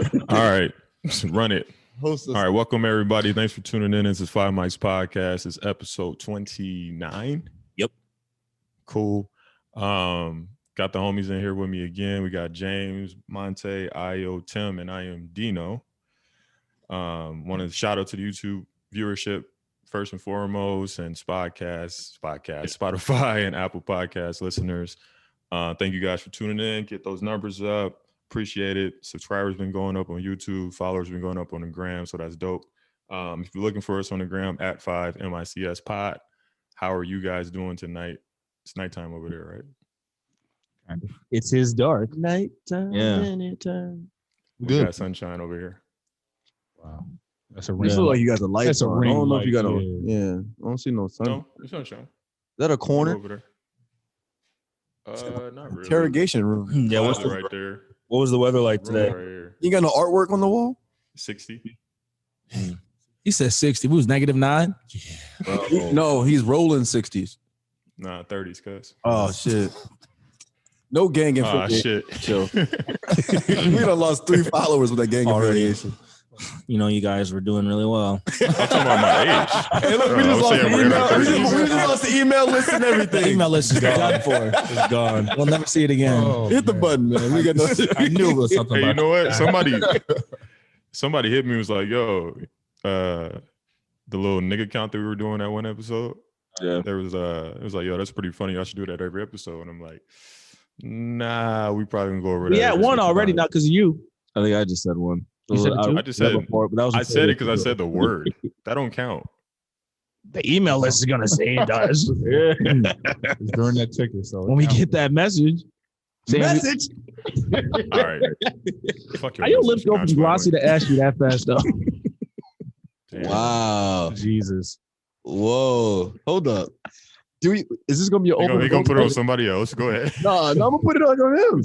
All right. Run it. Host us. All right. Welcome, everybody. Thanks for tuning in. This is Five Mics Podcast. It's episode 29. Yep. Cool. Got the homies in here with me again. We got James, Monte, Io, Tim, and I am Dino. Want to shout out to the YouTube viewership first and foremost, and Spotify and Apple Podcast listeners. Thank you guys for tuning in. Get those numbers up. Appreciate it. Subscribers been going up on YouTube. Followers been going up on the gram, so that's dope. If you're looking for us on the gram, at 5MICS Pod. How are you guys doing tonight? It's nighttime over there, right? It's his dark. Nighttime. Yeah. Anytime. We got sunshine over here. Wow. That's a You ring. look like you got the lights That's a on. I ring don't know if you got light, a. Yeah, I don't see no sun. No, it's sunshine. Is that a corner? Over there. Not really. Interrogation room. Yeah. What's right there? What was the weather like Room today? right here. You got no artwork on the wall? 60. He said 60. We was -9. No, he's rolling 60s. Nah, 30s, cuz. Oh shit. No gang Ah, affiliation. shit. Chill. We done lost 3 followers with that gang Already. affiliation. You know, you guys were doing really well. I'm talking about my age. Hey, look, we I just was lost saying the we're in email. our We 30s. just lost the email list and The everything. email list is done for. It's gone. We'll never see it again. Hit the button, man. We got no. I knew it was something Hey, you about know what? Somebody hit me and was like, yo, the little nigga count that we were doing that one episode. Yeah. There was it was like, yo, that's pretty funny. I should do that every episode. And I'm like, nah, we probably gonna go over that. We had every one single already, time. not because of you. I think I just said one. You said it too? I just said Before, but that was I before said we- it because I said the word. That don't count. The email list is gonna say it does. It's during that ticker, so When we get that message. saying we- Message. All right. Fuck your How your message, lips go Notch, from by the glossy way. to ashy that fast though? Damn. Wow. Jesus. Whoa. Hold up. Is this gonna be an He open? gonna roast put it on session? somebody else. Go ahead. No, I'm gonna put it on him.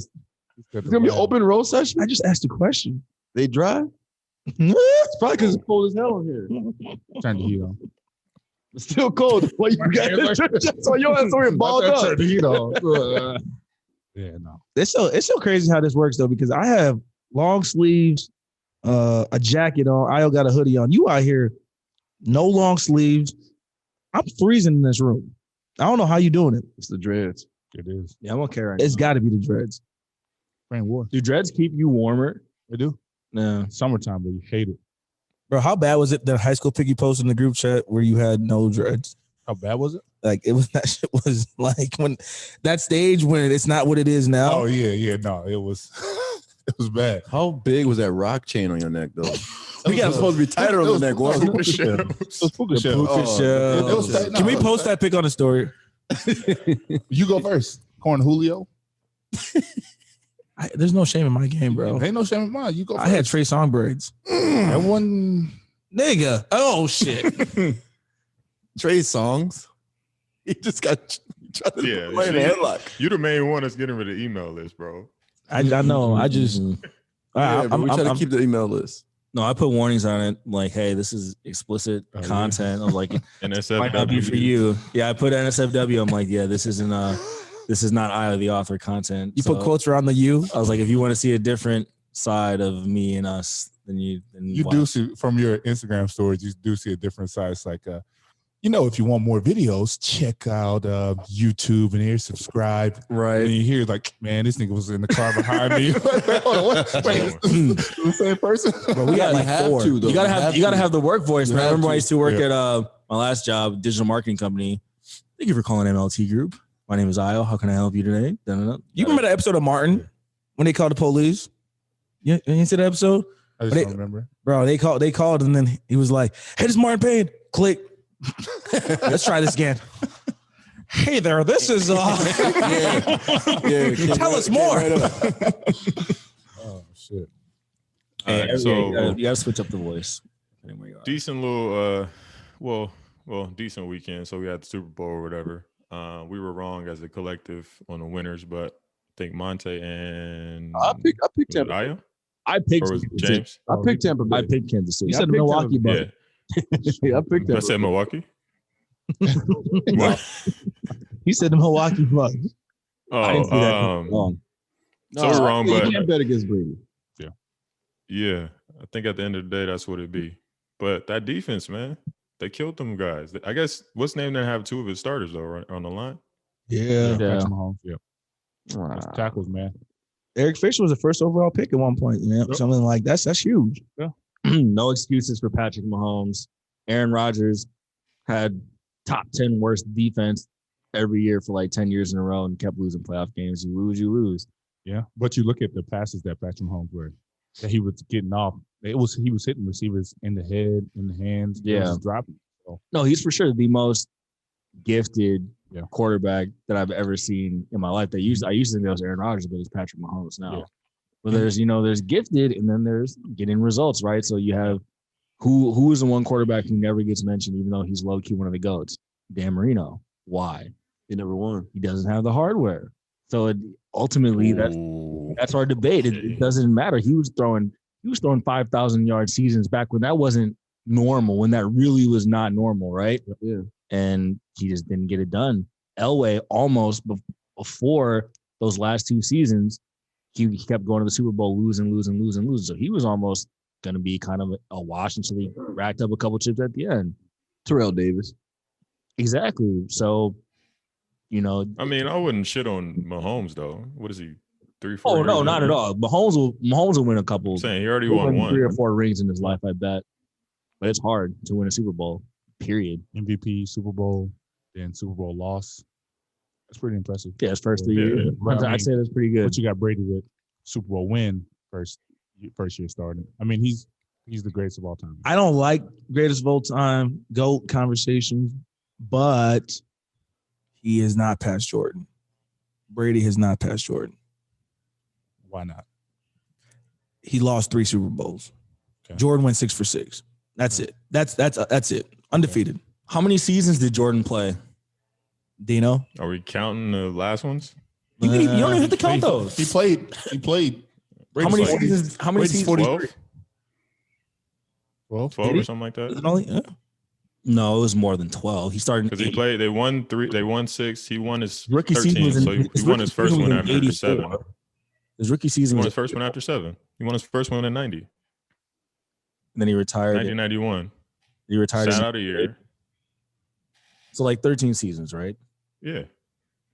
It's gonna be an open roll session. I just asked a question. They dry. It's probably because it's cold as hell in here. Turn the heat on. It's still cold. Why you got it? So your ass over here balled up. Turn the heat on. Yeah, no. It's so crazy how this works though, because I have long sleeves, a jacket on. I got a hoodie on. You out here, no long sleeves. I'm freezing in this room. I don't know how you doing it. It's the dreads. It is. Yeah, I'm okay right It's now. got to be the dreads. Rain war. Do dreads keep you warmer? They do. No. Summertime, but you hate it. Bro, how bad was it that high school pick you posted in the group chat where you had no dreads? How bad was it? Like it was that shit was like when that stage when it's not what it is now. Oh yeah. No, it was. It was bad. How big was that rock chain on your neck, though? We got supposed to be tighter on the neck. One. It was puka shell. Puka shell. It was tight. Can we No, it was post tight. that pic on the story? You go first. Corn Julio. There's no shame in my game, bro. Ain't no shame in mine. You go first. I had Trey Song braids. Everyone. Nigga. Oh shit. Trey Songs. He just got tried to Yeah, play in the see? headlock. You the main one that's getting rid of the email list, bro. I know. I just Yeah, but we try to keep the email list. No, I put warnings on it, like, hey, this is explicit Oh, yeah. content. I'm like, might not be for NSFW. you. Yeah, I put NSFW. I'm like, yeah, this is not Io the author content. you put quotes around the U. I was like, if you want to see a different side of me and us, then You watch. do see from your Instagram stories. You do see a different side. It's like, if you want more videos, check out YouTube and here subscribe. right. And you hear like, man, this nigga was in the car behind me. Hold on, what? Wait, is this the same person? Bro, we got You like have 4. to, though. You gotta have the work voice, You man. I have remember to. I used to work Yeah. at my last job, digital marketing company. Thank you for calling MLT Group. My name is Io. How can I help you today? Dun-dun-dun. You remember that episode of Martin when they called the police? You didn't see that episode? I just But don't remember. Bro, they called and then he was like, hey, this is Martin Payne. Click. Let's try this again. Hey there, this is Yeah, tell us more. Oh shit. All right, you gotta switch up the voice. Depending where you are. decent little well, decent weekend. So we had the Super Bowl or whatever. We were wrong as a collective on the winners, but I think Monte and I picked was it Tampa. Aya? I picked Or was it James? I picked Tampa Bay. I picked Kansas City. You I said picked Milwaukee, Tampa but Yeah. Yeah, I picked I Tampa. said Milwaukee. Wow. he said the Milwaukee Bucks. I didn't see that Oh, wrong. So we're wrong, you but- can't bet against Brady. Yeah, I think at the end of the day, that's what it'd be. But that defense, man, they killed them guys. I guess what's name didn't have two of his starters though, right, on the line. Yeah. Patrick Mahomes. Yeah. Wow. Those tackles, man. Eric Fisher was the first overall pick at one point. Yep. Something like that's huge. No excuses for Patrick Mahomes. Aaron Rodgers had top 10 worst defense every year for like 10 years in a row and kept losing playoff games. You lose. Yeah. But you look at the passes that Patrick Mahomes were that he was getting off. He was hitting receivers in the head, in the hands. Yeah. Just dropping. So. No, he's for sure the most gifted Yeah. quarterback that I've ever seen in my life. I used to think that was Aaron Rodgers, but it's Patrick Mahomes now. Yeah. But there's gifted and then there's getting results, right? So you have who is the one quarterback who never gets mentioned, even though he's low key one of the GOATs? Dan Marino. Why? He never won. He doesn't have the hardware. So ultimately, that's our debate. It doesn't matter. He was throwing 5,000 yard seasons back when that wasn't normal, when that really was not normal, right? Yeah. And he just didn't get it done. Elway almost before those last two seasons, he kept going to the Super Bowl, losing. So he was almost going to be kind of a wash until he racked up a couple chips at the end. Terrell Davis. Exactly. So, I mean, I wouldn't shit on Mahomes though. What is he? 3, 4? Oh no, not at all. Mahomes will win a couple. I'm saying he already won one. 3 or 4 rings in his life, I bet. But it's hard to win a Super Bowl. Period. MVP, Super Bowl, then Super Bowl loss. That's pretty impressive. Yeah, his first 3 years. I'd say that's pretty good. But you got Brady with Super Bowl win first year starting. I mean, he's the greatest of all time. I don't like greatest of all time GOAT conversations, but he is not past Jordan. Brady has not passed Jordan. Why not? He lost 3 Super Bowls. Okay. Jordan went 6 for 6. That's it. That's it. Undefeated. How many seasons did Jordan play? Dino? Are we counting the last ones? You don't even have to count those. He played. How many Brady's seasons? How many Brady's seasons? 12? 12? 12 or something like that? Is it only? Yeah. No, it was more than 12. He started Because he played, they won 3, they won 6. He won his rookie 13, season was in, so he won his first one after 84. 7. His rookie He season won was his first one after 7. He won his first one in 90, and then he retired. 1991. He retired. Sat out a year. So like 13 seasons, right? Yeah.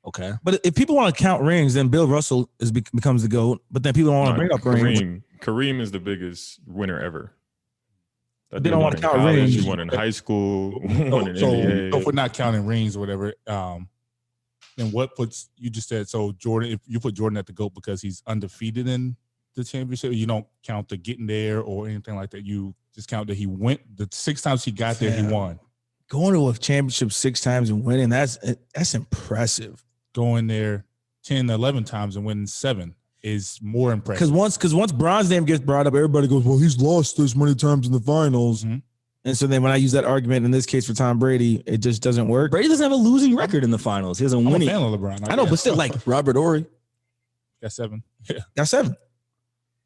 Okay. But if people want to count rings, then Bill Russell becomes the GOAT. But then people don't want to bring up rings. Kareem is the biggest winner ever. They don't want to count college, rings. He won in high school, won in So NBA. if we're not counting rings or whatever, then what puts you just said so Jordan? If you put Jordan at the GOAT because he's undefeated in the championship, you don't count the getting there or anything like that. You just count that he went the 6 times he got there, he won. Going to a championship 6 times and winning, that's impressive. Going there 10, 11 times and winning 7 is more impressive. Because once Bron's name gets brought up, everybody goes, well, he's lost this many times in the finals. Mm-hmm. And so then when I use that argument in this case for Tom Brady, it just doesn't work. Brady doesn't have a losing record in the finals. He doesn't I'm win a it. fan of LeBron. I know, but still, like Robert Ory. Got 7. Yeah. got 7.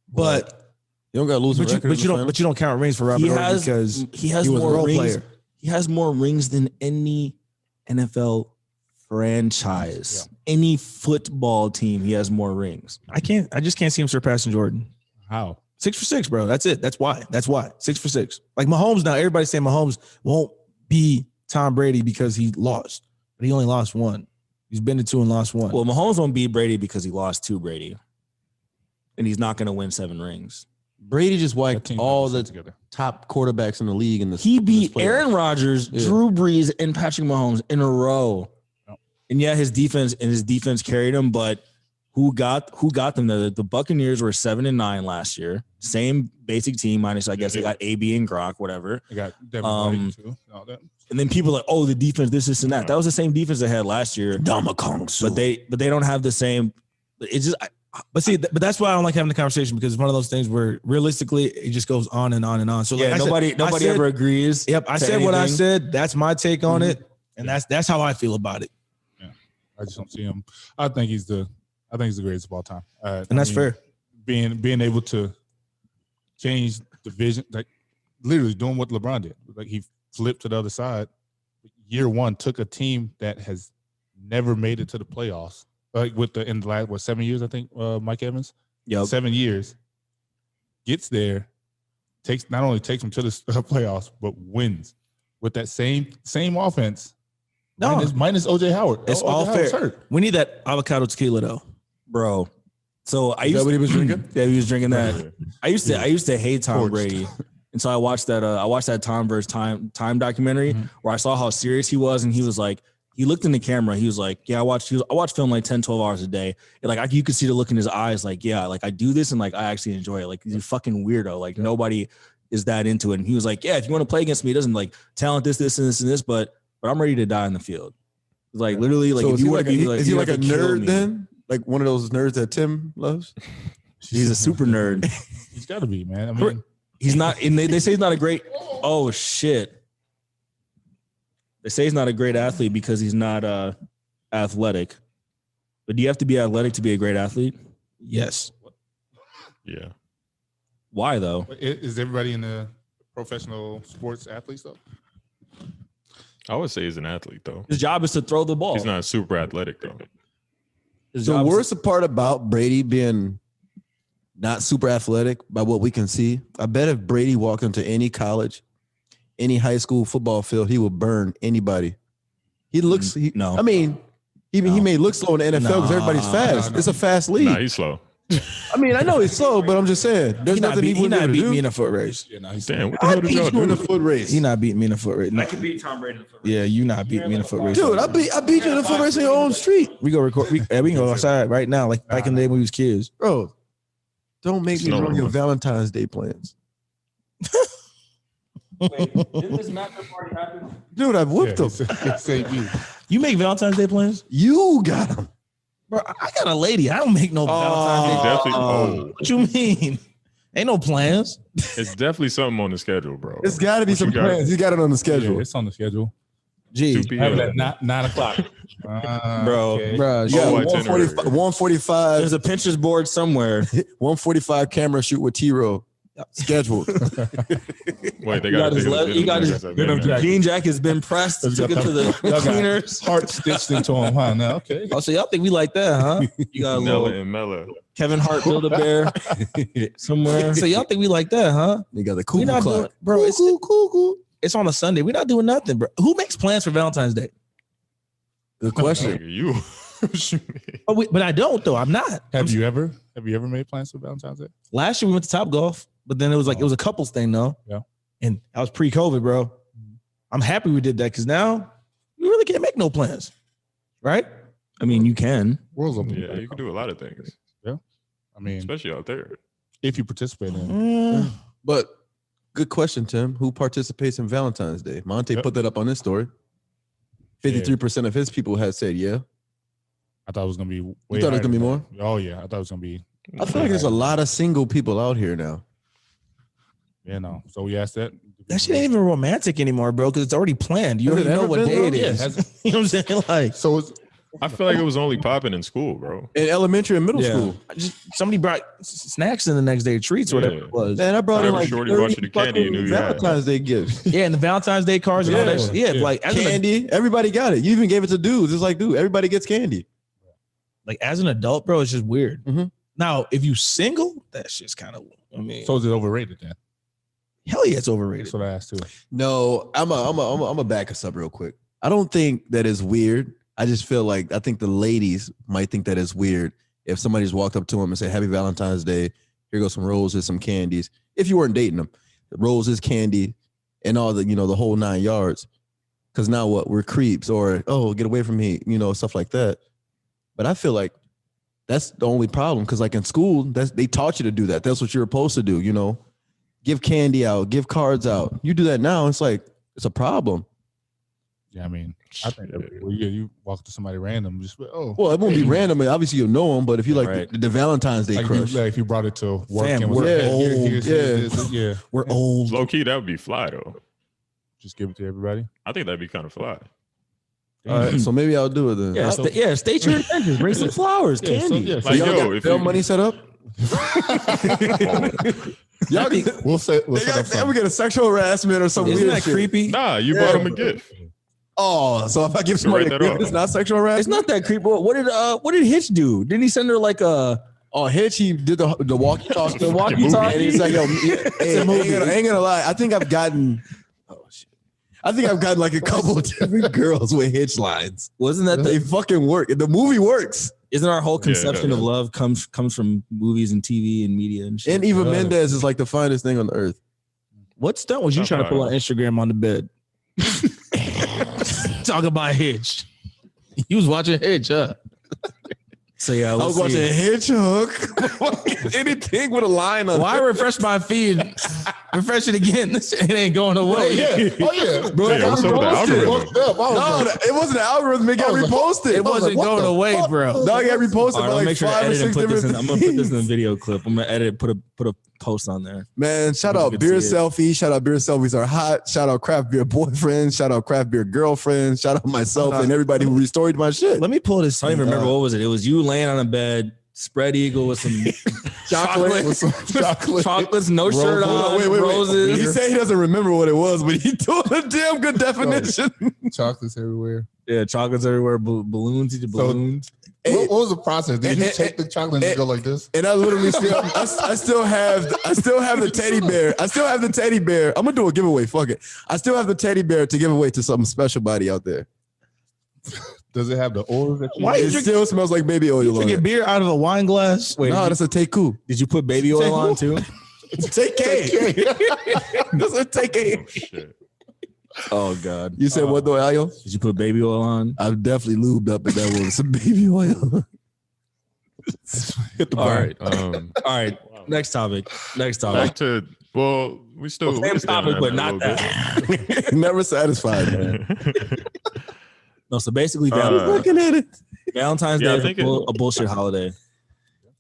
But You don't got to lose. but you don't count rings for Robert Ory because he has he was a more role rings. player. He has more rings than any NFL franchise. Any football team, he has more rings. I just can't see him surpassing Jordan. How? 6 for 6, bro. That's it. That's why. 6 for 6. Like Mahomes now, everybody's saying Mahomes won't be Tom Brady because he lost, but he only lost 1. He's been to 2 and lost 1. Well, Mahomes won't beat Brady because he lost to Brady, and he's not going to win 7 rings. Brady just That wiped team all got the together. top quarterbacks in the league in this. He beat this playoff. Aaron Rodgers, Yeah. Drew Brees, and Patrick Mahomes in a row. Yep. And yeah, his defense carried him, but who got them there? The Buccaneers were 7-9 last year. Same basic team, minus I guess they got AB and Gronk, whatever. They got Devin White too. All that. And then people are like, oh, the defense, this and that. That was the same defense they had last year. But they don't have the same. It's just But that's why I don't like having the conversation because it's one of those things where realistically it just goes on and on and on. So yeah, like nobody ever agrees. Yep, I said what I said. That's my take on it, and that's how I feel about it. Yeah, I just don't see him. I think he's the greatest of all time. And that's fair. Being able to change the vision, like literally doing what LeBron did. Like he flipped to the other side. Year 1 took a team that has never made it to the playoffs. Like in the last 7 years, I think Mike Evans. Yep. 7 years. gets there, not only takes them to the playoffs, but wins with that same offense. No, minus OJ Howard. it's all Howard's fair. hurt. We need that avocado tequila though, bro. So I Is used that what he was drinking? Yeah, he was drinking that. Yeah. I used to hate Tom Torched. Brady. And so I watched that Tom versus Time documentary where I saw how serious he was, and he was like, he looked in the camera, he was like, yeah, I watch film like 10, 12 hours a day. And like you could see the look in his eyes, like, yeah, like I do this and like I actually enjoy it. Like he's a fucking weirdo. Like nobody is that into it. And he was like, yeah, if you want to play against me, it doesn't like talent this, and this, but I'm ready to die in the field. Like literally, like So if you want to be like, is he you like a have to kill nerd me. then? Like one of those nerds that Tim loves? He's a super nerd. He's got to be, man. I mean, He's not, and they say he's not a great. Oh shit! They say he's not a great athlete because he's not athletic. But do you have to be athletic to be a great athlete? yes. Yeah. Why though? is everybody in the professional sports athletes though? I would say he's an athlete though. His job is to throw the ball. He's not super athletic though. His The job is- worst part about Brady being not super athletic by what we can see, I bet if Brady walked into any college, any high school football field, he would burn anybody. He looks, no. I mean, he may look slow in the NFL because everybody's fast. no. It's a fast league. Nah, he's slow. I mean, I know he's slow, but I'm just saying, there's He not nothing beat, he he wouldn't be not able to beating me do. in a foot race. Yeah, no, he's Damn, what the I hell did beat y'all you in a do? foot race. He not beating me in a foot race. No. could beat Tom Brady in the foot Yeah, you not beating me in a foot race. Dude, I beat you in a foot race on your own street. We go record. We can go outside right now, like back in the day when we was kids. Bro, don't make me Snow. ruin your Valentine's Day plans. Didn't this matchup party happen? Dude, I've whooped him. Save you. You make Valentine's Day plans, You got him. bro? I got a lady. I don't make no Valentine's He's Day. definitely. Oh, What you mean? Ain't no plans. it's definitely something on the schedule, bro. It's got to be What some you got? plans. He got it on the Yeah, schedule. it's on the schedule. 2 Geez, Have it p.m. at 9 o'clock. Bro. Okay. bro. You got Oh, 145, itinerary. 145, There's a Pinterest board somewhere. 145 camera shoot with T-Row scheduled. Wait, they He got got his leg- he got his denim jacket. jean jacket has been pressed. He's Took got it to the y'all got cleaners. Heart stitched into him, huh? Now, okay. Oh, so y'all think we like that, huh? You got a Nella little and Mella. Kevin Hart Build-A-Bear somewhere. So y'all think we like that, huh? They got the We cool not clock. doing, bro. It's on a Sunday. We're not doing nothing, bro. Who makes plans for Valentine's Day? Good question. Nigga, you. What you mean? But I don't though. I'm not. Have you ever made plans for Valentine's Day? Last year we went to Top Golf, but then it was like it was a couples thing, though. Yeah. And I was pre-COVID, bro. I'm happy we did that because now we really can't make no plans, right? I mean, you can. World's open. Yeah, you can do a lot of things, I mean, especially out there. if you participate in it. Mm. But good question, Tim. Who participates in Valentine's Day? Monte Yep. put that up on his story. 53% of his people had said yeah. I thought it was gonna be. Way You thought it was higher gonna be than more? that. Oh yeah, I thought it was gonna be. I feel like there's a lot of single people out here now. Yeah, no. So we asked that. That shit ain't even romantic anymore, bro, because it's already planned. You Has already it know ever what been, day though? it Yeah, is. has You know what I'm saying? Like, So it's I feel like it was only popping in school, bro. In elementary and middle Yeah. school. somebody brought snacks in the next day, treats, or whatever Yeah. it was. Man, I brought in Whatever like shorty brought you 30 the candy, you knew fucking you had. Valentine's Day gifts. Yeah, and the Valentine's Day cards and all that Yeah. shit. Yeah, Yeah. like as an, Candy. Everybody got it. You even gave it to dudes. It's like, dude, everybody gets candy. like as an adult, bro, it's just weird. Mhm. Now, if you single, that shit's kind of. I mean, so is it overrated then? hell yeah, it's overrated. That's what I asked too. No, I'm a back us up real quick. I don't think that is weird. I just feel like I think the ladies might think that is weird if somebody just walked up to them and said, "Happy Valentine's Day. Here goes some roses, some candies." If you weren't dating them, roses, candy, and all the the whole 9 yards. Because now what? We're creeps, or get away from me, stuff like that. But I feel like that's the only problem. Because like in school, they taught you to do that. That's what you're supposed to do. Give candy out, give cards out. You do that now, it's like it's a problem. Yeah, I mean, I think you walk to somebody random, just Well, it won't be random. Obviously, you'll know them, but if you like Right. the Valentine's Day like crush, if you brought it to work Fam, and was we're like, old. here's Yeah. this, yeah, We're old. Low key, that would be fly though. just give it to everybody. I think that'd be kind of fly. all right, so maybe I'll do it then. Yeah, state your intentions. Bring some flowers, Yeah, so, candy. yeah, so Like, Y'all yo, got if bail you- money set up? Y'all can, we'll set up we something. get a sexual harassment or some Isn't weird that shit. creepy? Nah, you bought him a gift. Oh, so if I give somebody write a that gift, off. it's not sexual harassment? It's not that creepy. What did Hitch do? Didn't he send her like a Oh, Hitch, he did the walkie-talkie. The walkie-talkie? And he's like, yo, hey, ain't gonna lie. I think I've gotten like a couple of different girls with Hitch lines. Wasn't that They fucking work. The movie works. Isn't our whole conception of love comes from movies and TV and media and shit? And Eva Mendes is like the finest thing on the earth. What stunt was you trying to pull on Instagram on the bed? Talk about Hitch. You was watching Hitch, huh? So yeah, I was watching Hitch Hook. Anything with a line on Why refresh my feed? Refresh it again. This shit ain't going away. Oh yeah. Bro, Yeah, what's up with the algorithm? No, it wasn't an algorithm. It got reposted. It wasn't going away, bro. No, it got reposted All right, by I'll like make sure to 5 or edit and 6 put this in. different I'm gonna put this in a things. video clip. I'm gonna edit, put a post on there. Man, shout You out can beer see it. selfie. Shout out beer selfies are hot. Shout out craft beer boyfriends. Shout out craft beer girlfriends. Shout out myself and everybody who restored my shit. Let me pull this. I don't even remember what was it. It was you laying on a bed, spread eagle with some Chocolate. With some chocolate. chocolates, no shirt on, Wait. roses. He said he doesn't remember what it was, but he told a damn good definition. Chocolates everywhere. Yeah, chocolates everywhere, balloons, eat the balloons. What was the process? Did you take the chocolate and just go like this? And I literally still, I still have the teddy bear. I still have the teddy bear. I'm gonna do a giveaway. Fuck it. I still have the teddy bear to give away to some special body out there. Does it have the oils that you Why It you still smells like baby oil. You on drinking it. beer out of a wine glass? Wait, No, that's a Teku. did you put baby oil on too? Take K. That's a Take K. Oh, shit. Oh God! You said what though, Ayo? Did you put baby oil on? I've definitely lubed up in that one with some baby oil. hit the All bar? right, all right. Next topic. Next topic. Back to we still Same we still topic, on but a not little that. Never satisfied, man. bit. No, so basically, Looking at it. Valentine's Yeah, I Day think is a bullshit holiday.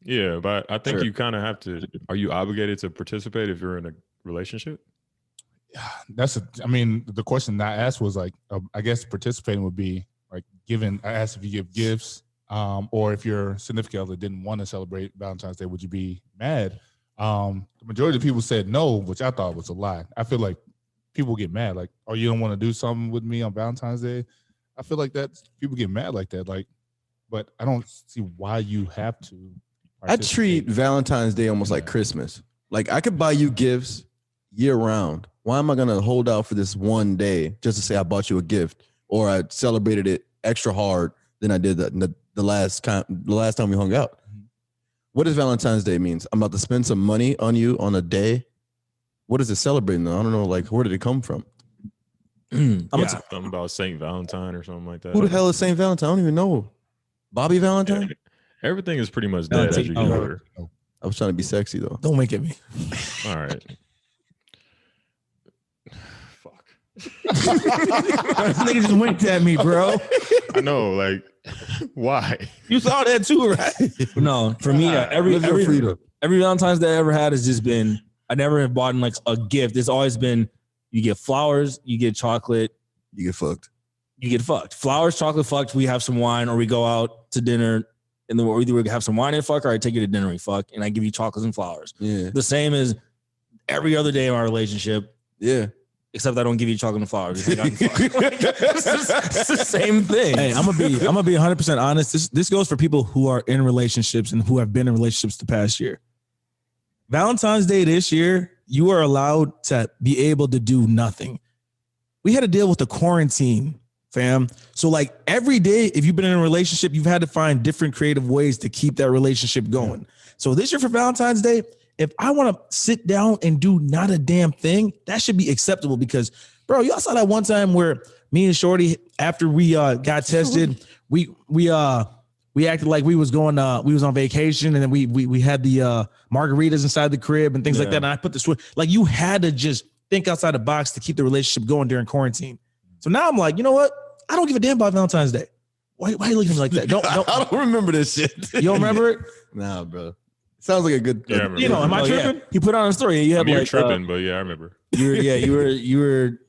Yeah, but I think Sure. you kind of have to. Are you obligated to participate if you're in a relationship? I mean, the question I asked was like, I guess participating would be like giving. I asked if you give gifts, or if your significant other didn't want to celebrate Valentine's Day, would you be mad? The majority of people said no, which I thought was a lie. I feel like people get mad, like, oh, you don't want to do something with me on Valentine's Day. I feel like that people get mad like that, like, but I don't see why you have to. I treat Valentine's Day almost like Christmas. Like I could buy you gifts year round. Why am I gonna hold out for this one day just to say I bought you a gift or I celebrated it extra hard than I did the last time we hung out? What does Valentine's Day means? I'm about to spend some money on you on a day. What is it celebrating though? I don't know. Like where did it come from? Something about Saint Valentine or something like that. Who the hell is Saint Valentine? I don't even know. Bobby Valentine? Everything is pretty much dead as you get older. I was trying to be sexy though. Don't wink at me. All right. Fuck. Nigga just winked at me, bro. I know, like, why? You saw that too, right? No, for me, every freedom. every Valentine's Day I ever had has just been. I never have bought like a gift. It's always been you get flowers, you get chocolate, You get fucked. you get fucked. Flowers, chocolate, fucked. We have some wine, or we go out to dinner, and then we either have some wine and fuck, or I take you to dinner and we fuck, and I give you chocolates and flowers. Yeah. The same as every other day in our relationship, Yeah. except I don't give you chocolate and flowers. It's the same thing. Hey, I'm gonna be 100% honest. This goes for people who are in relationships and who have been in relationships the past year. Valentine's Day this year, you are allowed to be able to do nothing. We had to deal with the quarantine, fam. So like every day, if you've been in a relationship, you've had to find different creative ways to keep that relationship going. So this year for Valentine's Day, if I want to sit down and do not a damn thing, that should be acceptable because, bro, y'all saw that one time where me and Shorty, after we got tested, we acted like we was on vacation, and then we had the margaritas inside the crib and things like that. And I put the switch, like you had to just think outside the box to keep the relationship going during quarantine. So now I'm like, you know what? I don't give a damn about Valentine's Day. Why are you looking at me like that? Don't. I don't remember this shit. You don't remember it? Nah, bro. Sounds like a good. Yeah, I remember. You know, am I tripping? He put on a story. You I had mean, you're like tripping, but yeah, I remember. you were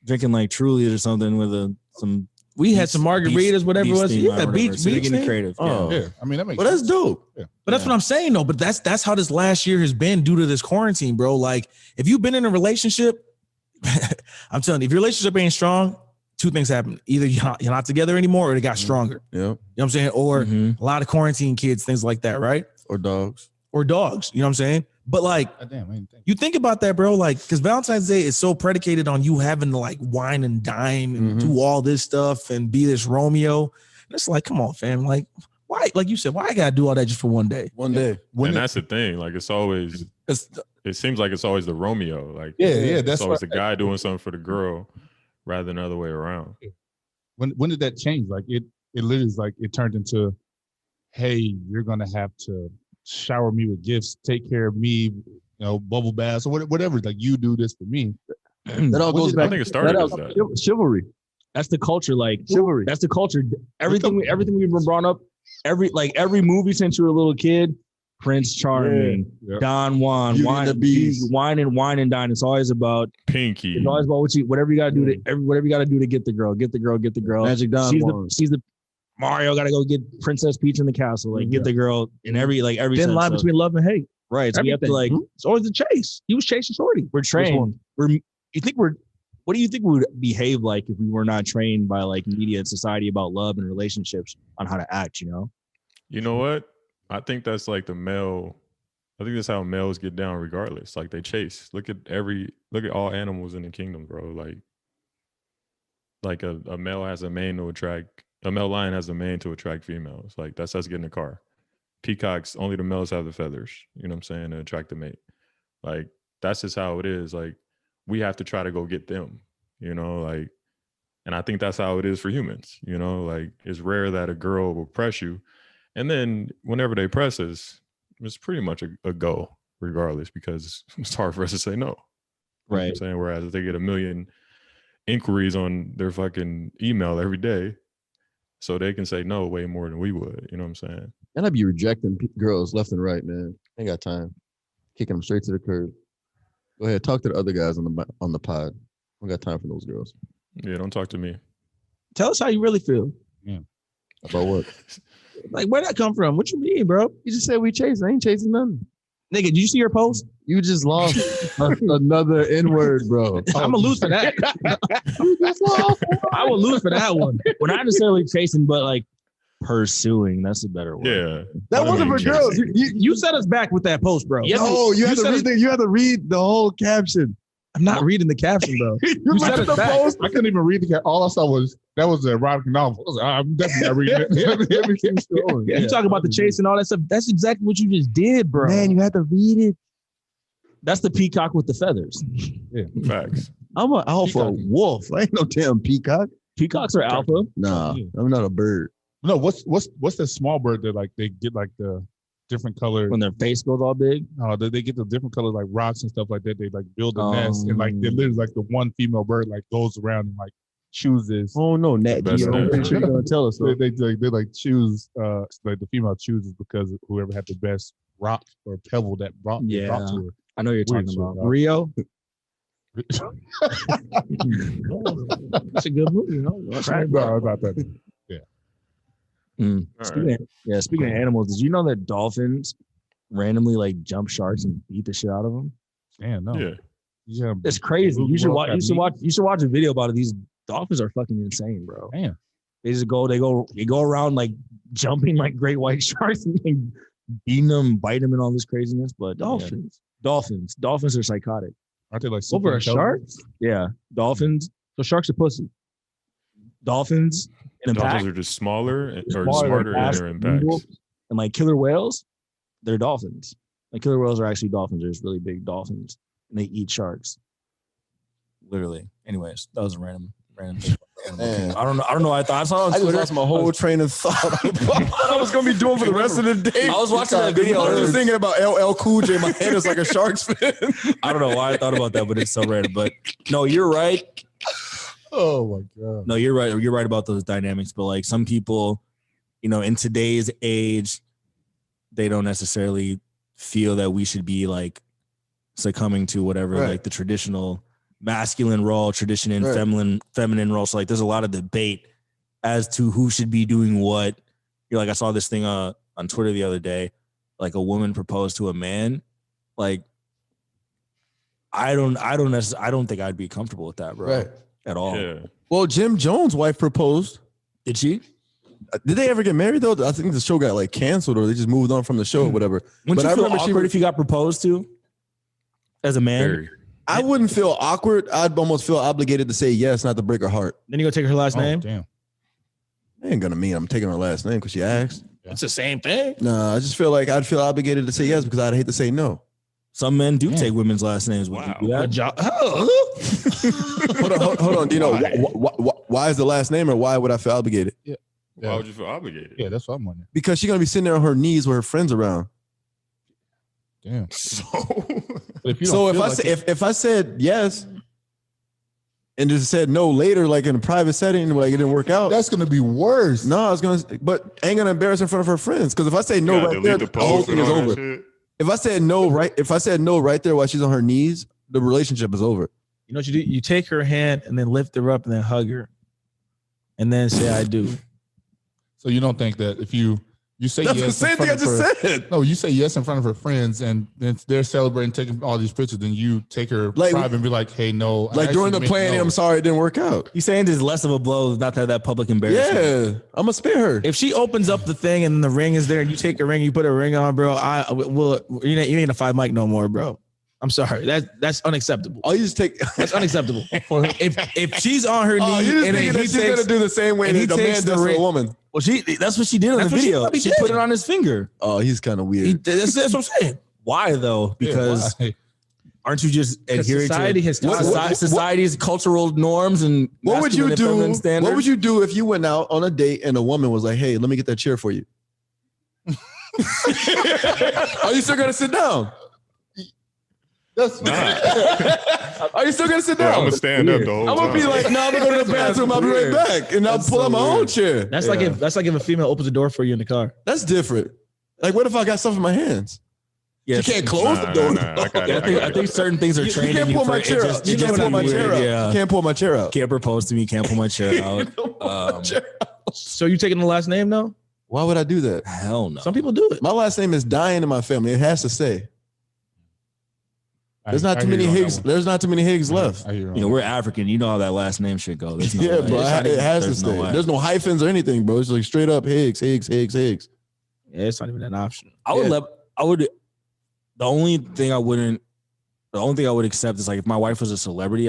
drinking like Truly or something with some. We had some margaritas, whatever it was. Yeah, beach. So you're getting thing. creative. Oh. Yeah, I mean that makes. Well, that's dope. Yeah. But that's what I'm saying, though. But that's how this last year has been due to this quarantine, bro. Like, if you've been in a relationship, I'm telling you, if your relationship ain't strong, two things happen. Either you're not together anymore or it got stronger. Yeah. You know what I'm saying? Or a lot of quarantine kids, things like that, right? or dogs. or dogs. You know what I'm saying? But like, God damn, I didn't think. you think about that, bro. Like, because Valentine's Day is so predicated on you having to like wine and dine and do all this stuff and be this Romeo. And it's like, come on, fam. Like, why? Like you said, why I gotta do all that just for one day? One day. And that's the thing. Like it's always. It seems like it's always the Romeo. Like Yeah, it's that's always what- the guy doing something for the girl, rather than the other way around. When did that change? Like it literally is like it turned into, hey, you're gonna have to shower me with gifts, take care of me, bubble baths or whatever. Like you do this for me. That all goes I back. think it started as that. Chivalry. That's the culture. Like Chivalry. That's the culture. Everything we've been brought up. Every movie since you were a little kid. Prince Charming, Yeah. Don Juan, Beauty wine, and the Beast. wine and dine. It's always about Pinky. It's always about whatever you got to do whatever you got to do to get the girl. Magic Don Juan. She's the Mario. Got to go get Princess Peach in the castle. Like get the girl in every Thin sense line of- between love and hate. right. So we have to like It's always the chase. He was chasing Shorty. we're Which trained. one? What do you think we would behave like if we were not trained by like media and society about love and relationships on how to act? You know what? I think that's like the male. I think that's how males get down regardless. Like they chase. Look at all animals in the kingdom, bro. Like a male has a mane to attract, a male lion has a mane to attract females. Like that's us getting a car. Peacocks, only the males have the feathers, you know what I'm saying, to attract the mate. Like that's just how it is. Like we have to try to go get them, like, and I think that's how it is for humans, like it's rare that a girl will press you. And then whenever they press us, it's pretty much a go regardless, because it's hard for us to say no. You know what I'm saying? Whereas if they get a million inquiries on their fucking email every day, so they can say no way more than we would. You know what I'm saying? And I be rejecting girls left and right, man. Ain't got time. Kicking them straight to the curb. Go ahead, talk to the other guys on the pod. I got time for those girls. Yeah, don't talk to me. Tell us how you really feel. About what? Like, where'd that come from? What you mean, bro? You just said we chasing. I ain't chasing nothing. Nigga, did you see your post? You just lost another N-word, bro. I'm gonna lose for that. I will lose for that one. We're not necessarily chasing, but like pursuing. That's a better word. Yeah. That wasn't for girls. You set us back with that post, bro. Yeah, No, you had to read the whole caption. I'm not reading the caption, bro. You set read us the back. post. I couldn't even read the cat. All I saw was that was a erotic novel. I was like, I'm definitely not reading it. Yeah, you talk about the chase and all that stuff. That's exactly what you just did, bro. Man, you had to read it. That's the peacock with the feathers. Facts. I'm an alpha wolf. I ain't no damn peacock. Peacocks are alpha. Nah, I'm not a bird. No, what's the small bird that like they get like the different color? When their face goes all big. They get the different colors like rocks and stuff like that. They like build a nest and like they literally like the one female bird like goes around and like chooses. Oh no, Nat Best Geo. I'm name. pretty sure you're gonna tell us. They like choose like the female chooses because whoever had the best rock or pebble that brought to her. I know you're Weird talking shit, about. dog. Rio. That's a good movie, No, about that. All right. Speaking of animals, did you know that dolphins randomly like jump sharks and beat the shit out of them? Damn, no. Yeah. Yeah, It's crazy. Blue You should World watch. You Cup should watch a video about it. These dolphins are fucking insane, bro. Damn. They just go. They go around like jumping like great white sharks and like, beating them, biting them, and all this craziness. But Dolphins. Dolphins are psychotic. Aren't they like Over a super shark? Yeah, dolphins. So sharks are pussy. Dolphins in a pack. Dolphins are just smaller or Smaller, smarter in fast, their nimble. impacts. And like killer whales, they're dolphins. Like killer whales are actually dolphins. They're just really big dolphins, and they eat sharks. Literally. Anyways, that was a random thing. Man. I don't know. I thought I saw it on I just Twitter. lost my whole train of thought. What I was gonna be doing for the rest of the day. I was watching that video. I was just thinking about LL Cool J. My head is like a Sharks fan. I don't know why I thought about that, but it's so random. But no, you're right. Oh my god. No, you're right. You're right about those dynamics. But like some people, in today's age, they don't necessarily feel that we should be like succumbing to whatever Right. like the traditional masculine role, tradition and Right. feminine role. So like there's a lot of debate as to who should be doing what. You're like, I saw this thing on Twitter the other day, like a woman proposed to a man. Like I don't think I'd be comfortable with that, bro. Right. At all. Yeah. Well, Jim Jones' wife proposed. Did she? Did they ever get married though? I think the show got like canceled or they just moved on from the show or whatever. Wouldn't But you I feel remember awkward if you got proposed to as a man? Very. I wouldn't feel awkward. I'd almost feel obligated to say yes, not to break her heart. Then you gonna take her last name? Damn. I ain't gonna mean I'm taking her last name because she asked. It's the same thing. Nah, I just feel like I'd feel obligated to say yes because I'd hate to say no. Some men do take women's last names. Would you do that? Good job. Hold on. Do you know why is the last name or why would I feel obligated? Why would you feel obligated? Yeah, that's what I'm wondering. Because she's gonna be sitting there on her knees with her friends around. Damn. So But if you So don't if feel I like say, if I said yes and just said no later, like in a private setting, like it didn't work out. That's gonna be worse. No, I was gonna, but I ain't gonna embarrass in front of her friends. Because if I say no gotta right there, delete the whole post thing and is all that over. shit. If I said no right there while she's on her knees, the relationship is over. You know what you do? You take her hand and then lift her up and then hug her, and then say "I do." so you don't think that if you say That's yes the in same thing front I of her, just said. no, you say yes in front of her friends and then they're celebrating, taking all these pictures, then you take her Like- private and be like, hey, no. I Like during the actually meant planning, no. I'm sorry it didn't work out. He's saying this is less of a blow, not to have that public embarrassment. Yeah, I'm gonna spare her. If she opens up the thing and the ring is there, and you take a ring, you put a ring on, bro. You ain't a 5 mic no more, bro. I'm sorry. That's unacceptable. Oh, you just take. That's unacceptable. if she's on her knee Oh, you just and thinking then that he she's takes, gonna do the same way and he that the man takes does the to a ring- woman. Well, that's what she did in That's the what she video. probably She did. put it on his finger. Oh, he's kind of weird. that's what I'm saying. Why though? Yeah, Because why? aren't you just adhering society to has taught us- society's cultural norms and What would you masculine and do? feminine standards? What would you do if you went out on a date and a woman was like, "Hey, let me get that chair for you"? Are you still gonna sit down? That's Are you still gonna sit Yeah, I'm down? gonna stand up the whole I'm time. gonna be like, no, I'm gonna go to the bathroom. I'll be right back, and I'll pull out my own chair. That's like if a female opens the door for you in the car. That's different. Like, what if I got stuff in my hands? Yes. You can't close the door. I think certain things are You training can't you pull for my it chair just- out. You it can't just pull my be chair weird, out. Yeah. You can't pull my chair out. Can't propose to me. Can't pull my chair out. So you taking the last name though? Why would I do that? Hell no. Some people do it. My last name is dying in my family. It has to say. There's not I too hear many you on that Higgs. one. There's not too many Higgs left. I hear you on You know, that. we're African. You know how that last name should go. There's no Yeah, way. bro. It has to There's no stay. way. There's no hyphens or anything, bro. It's like straight up Higgs. Yeah, it's not even an option. I would Yeah. the only thing I would accept is like if my wife was a celebrity,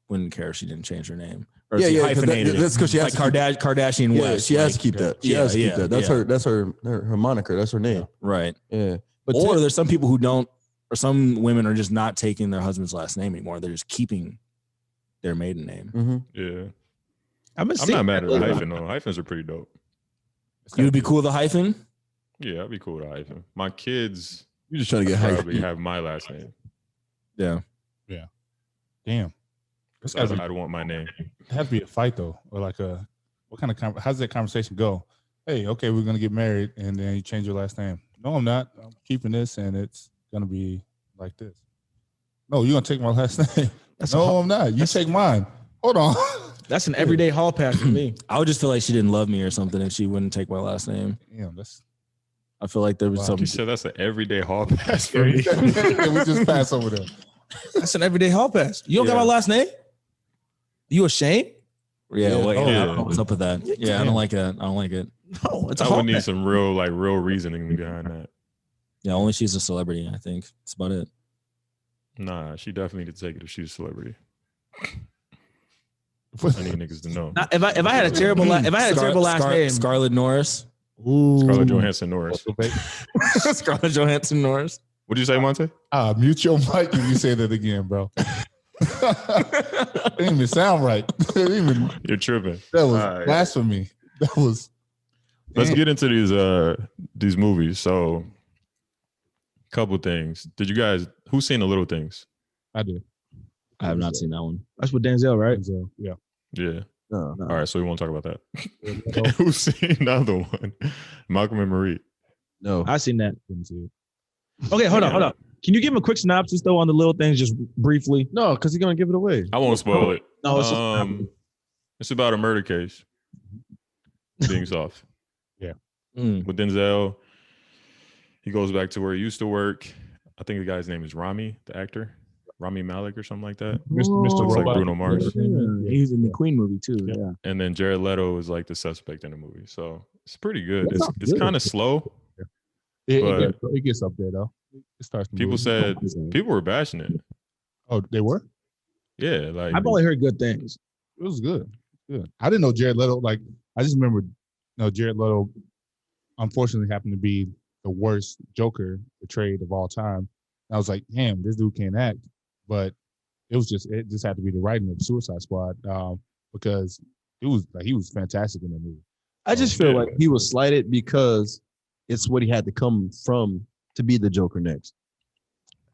wouldn't care if she didn't change her name. Or if she 'cause hyphenated it. that's because she has like to keep, Kardashian yeah, West. she has like, to keep that. She yeah, has to keep yeah, that. That's yeah. her. That's her moniker. That's her name. Right. Yeah. But Or there's some people who don't, or some women are just not taking their husband's last name anymore. They're just keeping their maiden name. Mhm. Yeah, I'm I'm not mad at a hyphen though. Hyphens are pretty dope. You would be cool with a hyphen? Yeah, I'd be cool with a hyphen. My kids You're just trying to get hyped. probably have my last name. Yeah. Damn. That's how I'd want my name. It has to be a fight though, or like what kind of how does that conversation go? Hey, okay, we're gonna get married, and then you change your last name. No, I'm not. I'm keeping this, and it's gonna be like this. No, you're gonna take my last name. No, I'm not. You take mine. Hold on. That's an everyday hall pass for me. I would just feel like she didn't love me or something if she wouldn't take my last name. Damn, that's I feel like there was Wow. something. You said that's an everyday hall pass for me. we just pass over there. That's an everyday hall pass. You don't got Yeah. my last name? You ashamed? Yeah, well, Oh, yeah, I yeah. don't know what's up with that. Yeah, I don't like it. I don't like it. No, it's a I hall would need pass. some real reasoning behind that. Yeah, only she's a celebrity, I think. That's about it. Nah, she definitely need to take it if she's a celebrity. I need niggas to know. If I had a terrible terrible last name, Scarlett Norris. ooh, Scarlett Johansson Norris. Scarlett Johansson Norris. What'd you say, Monte? Mute your mic if you say that again, bro. It didn't even sound right. It didn't even, You're tripping. that was All right. blasphemy. That was. Let's Damn. get into these movies. So, couple things. Did you guys? Who's seen The Little Things? I did. I have not seen that one. that's with Denzel, right? So, yeah. Yeah. No. All right. So we won't talk about that. Who's seen the other one? Malcolm and Marie. No. I seen that. Didn't see it. Okay, hold on. Can you give him a quick synopsis though on the little things, just briefly? No, because he's gonna give it away. I won't spoil it. No, it's It's about a murder case being solved. Mm. With Denzel, he goes back to where he used to work. I think the guy's name is Rami, the actor. Rami Malek or something like that. Mr. Looks like Robot. Bruno Mars. Yeah, he's in the Queen movie too. Yeah. Yeah. And then Jared Leto is like the suspect in the movie. So it's pretty good. That It's sounds it's good. kind of slow. It gets up there though. It starts. To People move. said people were bashing it. Oh, they were. Yeah, like I've only heard good things. It was good. Good. I didn't know Jared Leto. Like, I just remember, Jared Leto, unfortunately, happened to be the worst Joker portrayed of all time. And I was like, damn, this dude can't act. But it just had to be the writing of Suicide Squad because he was fantastic in that movie. I just feel yeah. like he was slighted because it's what he had to come from to be the Joker next.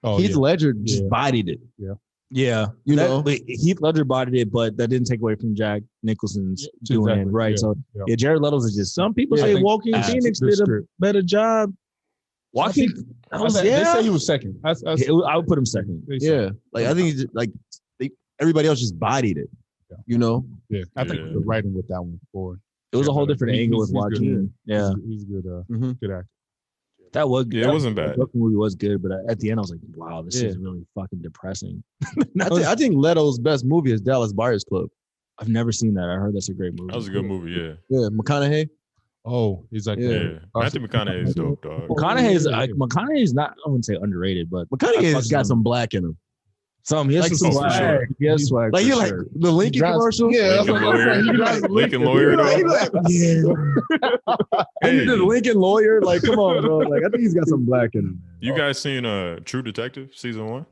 Oh, Heath yeah. Ledger just Yeah. bodied it. Yeah, You know? but Heath Ledger bodied it, but that didn't take away from Jack Nicholson's doing it, Exactly. right? Yeah. So Yeah. Jared Leto's is just Some people I say think Joaquin that's Phoenix the did a script. better job. Joaquin. They say he was second. I would put him second. Yeah. Like, I think he's like everybody else just bodied it. Yeah. You know? Yeah, I think Yeah. the writing with that one forward. It was a whole but different he's- angle he's with good. Joaquin. Yeah, He's a good, Mhm. good actor. that was Yeah, it wasn't bad. The Joker movie was good, but at the end I was like, wow, this Yeah. is really fucking depressing. I think Leto's best movie is Dallas Buyers Club. I've never seen that. I heard that's a great movie. that was a good movie. Yeah, Yeah, McConaughey. Oh, he's like, Yeah. yeah. Matthew McConaughey is dope, dog. McConaughey's not. I wouldn't say underrated, but McConaughey's got some black in him. He has Like some some swag. sure. He has swag. Like for you like sure. the Lincoln drives- commercial? Yeah, that's Lincoln what I'm saying. He lawyer, drives the Lincoln Lincoln. lawyer, though. He Hey, did Lincoln lawyer. Like, come on, bro. Like, I think he's got some black in him. you guys seen True Detective season 1,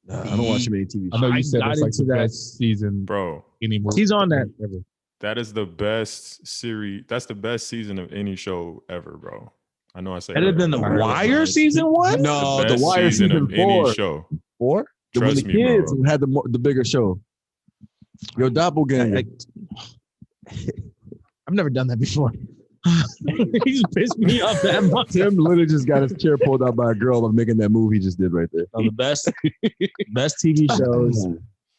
Nah, I don't watch too many TV I shows. know I you said got it's like the into that. best season bro? anymore. He's on that. Ever. That is the best series. That's the best season of any show ever, bro. I know I say Better that. than The I heard that Wire once. season one? No, The The best Wire season season of any 4. show. 4? When Trust the me, bro. kids had the bigger show. Your doppelganger. I've never done that before. he just pissed me off that much. Tim literally just got his chair pulled out by a girl of making that move he just did right there. The best TV shows.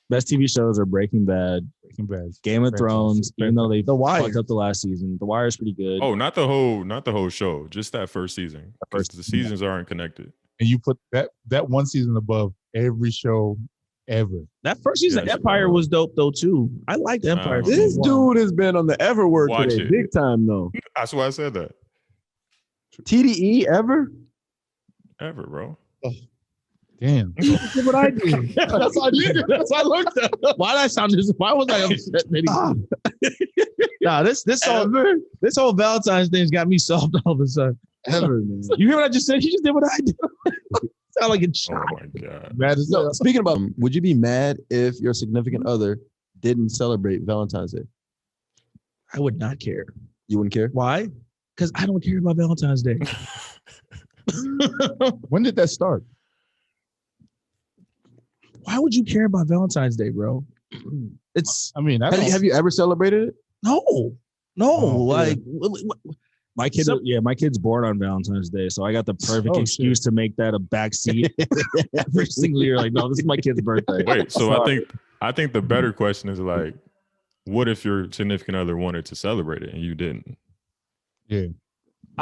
Best TV shows are Breaking Bad, Breaking Bad. Game of Fantastic. Thrones. Even though they The Wire. fucked up the last season, The Wire is pretty good. Oh, not the whole show. Just that first season. Because the seasons aren't connected. And you put that one season above every show ever. That first season, Yes, Empire bro. was dope though too. I liked Empire. This dude has been on the ever word Watch today, it. big time though. That's why I said that. TDE ever? Ever, bro. Damn. That's what I did. That's what I did. That's what I looked at. Why did I sound this? Why was I upset? Nah, this whole Valentine's thing's got me soft all of a sudden. Ever, man. You hear what I just said? You just did what I did. Sound like a Oh child. my god. Mad as No, speaking about, would you be mad if your significant other didn't celebrate Valentine's Day? I would not care. You wouldn't care? Why? Because I don't care about Valentine's Day. When did that start? Why would you care about Valentine's Day, bro? It's I mean, Have you ever celebrated it? no. Oh, Like My kid, my kid's born on Valentine's Day, so I got the perfect Oh, excuse to make that a backseat every single year. Like, no, this is my kid's birthday. Wait, so I think the better question is like, what if your significant other wanted to celebrate it and you didn't? I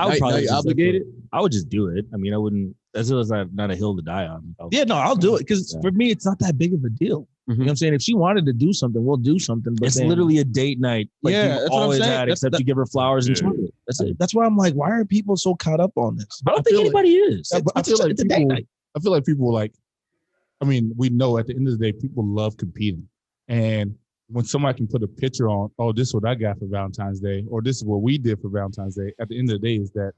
would Now probably you just, obligated? I would just do it. I mean, I wouldn't. That's not a hill to die on. yeah, no, I'll do it because Yeah. for me, it's not that big of a deal. You know what I'm saying? If she wanted to do something, we'll do something. But It's then- literally a date night. Like Yeah, you've that's what I'm always saying. had, That's- except you give her flowers and Yeah. chocolate. That's it. That's why I'm like, why are people so caught up on this? I don't think feel like- anybody is. Yeah, but I feel like It's a date people. night. I feel like people like. I mean, we know at the end of the day, people love competing, and when somebody can put a picture on, oh, this is what I got for Valentine's Day, or this is what we did for Valentine's Day. At the end of the day, is that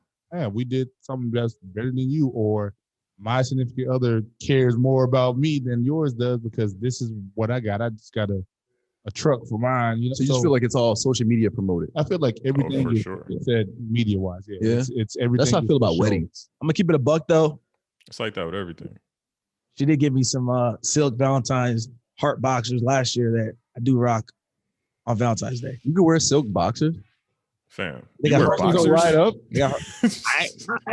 we did something that's better than you, or my significant other cares more about me than yours does because this is what I got. I just got a truck for mine. You know, So you just feel like it's all social media promoted. I feel like everything for is sure. said media wise. Yeah. It's everything. That's how I is feel for about show. weddings. I'm gonna keep it a buck though. It's like that with everything. She did give me some silk Valentine's heart boxers last year that I do rock on Valentine's Day. You could wear silk boxers. Fam. They You got wear hearts. boxers? Right up. I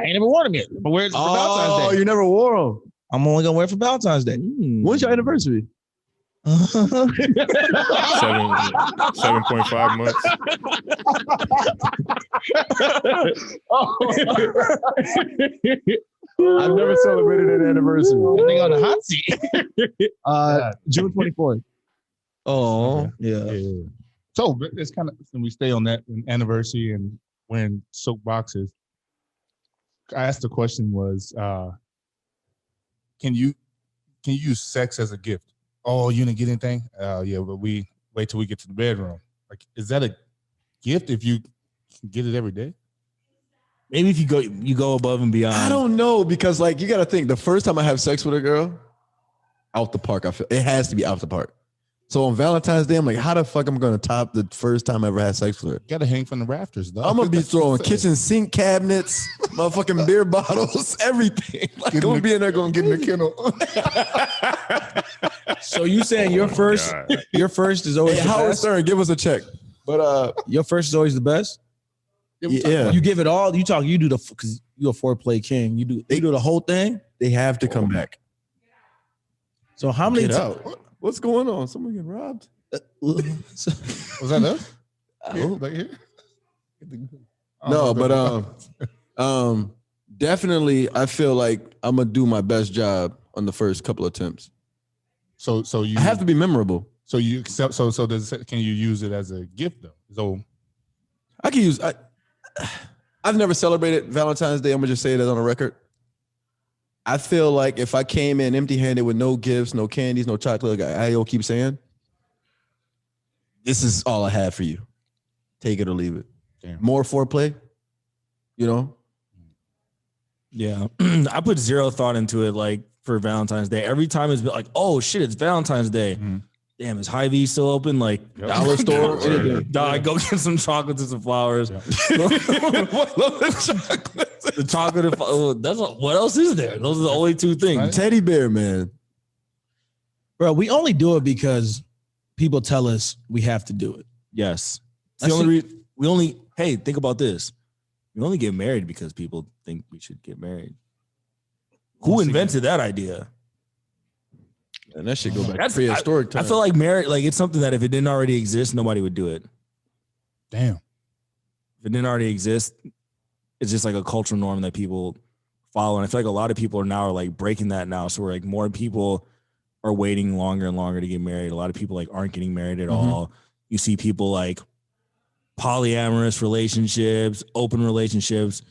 ain't never worn them yet. But wear it for Valentine's Day. You never wore them. I'm only gonna wear it for Valentine's Day. When's your anniversary? 7.5 months. I've never celebrated an anniversary. That nigga on the hot seat. June 24th. Oh, Okay. Yeah. Yeah. So it's kind of, when we stay on that anniversary and wearing soap boxes, I asked the question was, can you use sex as a gift? Oh, you didn't get anything? Yeah, but we wait till we get to the bedroom. Like, is that a gift if you can get it every day? Maybe if you go above and beyond. I don't know because like you got to think the first time I have sex with a girl, out the park. I feel it has to be out the park. So on Valentine's Day, I'm like, how the fuck am I gonna top the first time I ever had sex with her? You gotta hang from the rafters, though. I'm gonna be throwing kitchen sink cabinets, motherfucking beer bottles, everything. Like, I'm gonna be in there going get in the kennel. So you saying your first is always Hey, the Howard best? Stern, give us a check. But Your first is always the best? yeah, You give it all. You do the because you're a foreplay king. You do the whole thing. they have to come back. So how many Get times? out. What's going on? Someone getting robbed? Was that us? Here, Oh. right here? No, but definitely I feel like I'm gonna do my best job on the first couple attempts. so you I have to be memorable. so you accept so does can you use it as a gift though? So I can use I've never celebrated Valentine's Day. I'm gonna just say that on the record. I feel like if I came in empty-handed with no gifts, no candies, no chocolate, like I keep saying, this is all I have for you. Take it or leave it. Damn. More foreplay, you know? Yeah. I put zero thought into it like for Valentine's Day. Every time it's been like, oh shit, it's Valentine's Day. Mhm. Damn, is Hy-Vee still open? Like Dollar store, anything. Dog, go get some chocolates and some flowers. Yeah. The chocolate and what else is there? Those are the only two things. Teddy bear, man. Bro, we only do it because people tell us we have to do it. Yes. It's That's the only we only hey, think about this. We only get married because people think we should get married. Who invented that idea? And that shit go back to That's- prehistoric I time. feel like marriage, like it's something that if it didn't already exist, nobody would do it. damn. If it didn't already exist, it's just like a cultural norm that people follow. And I feel like a lot of people are now like breaking that now. So we're like more people are waiting longer and longer to get married. A lot of people like aren't getting married at all. You see people like polyamorous relationships, open relationships,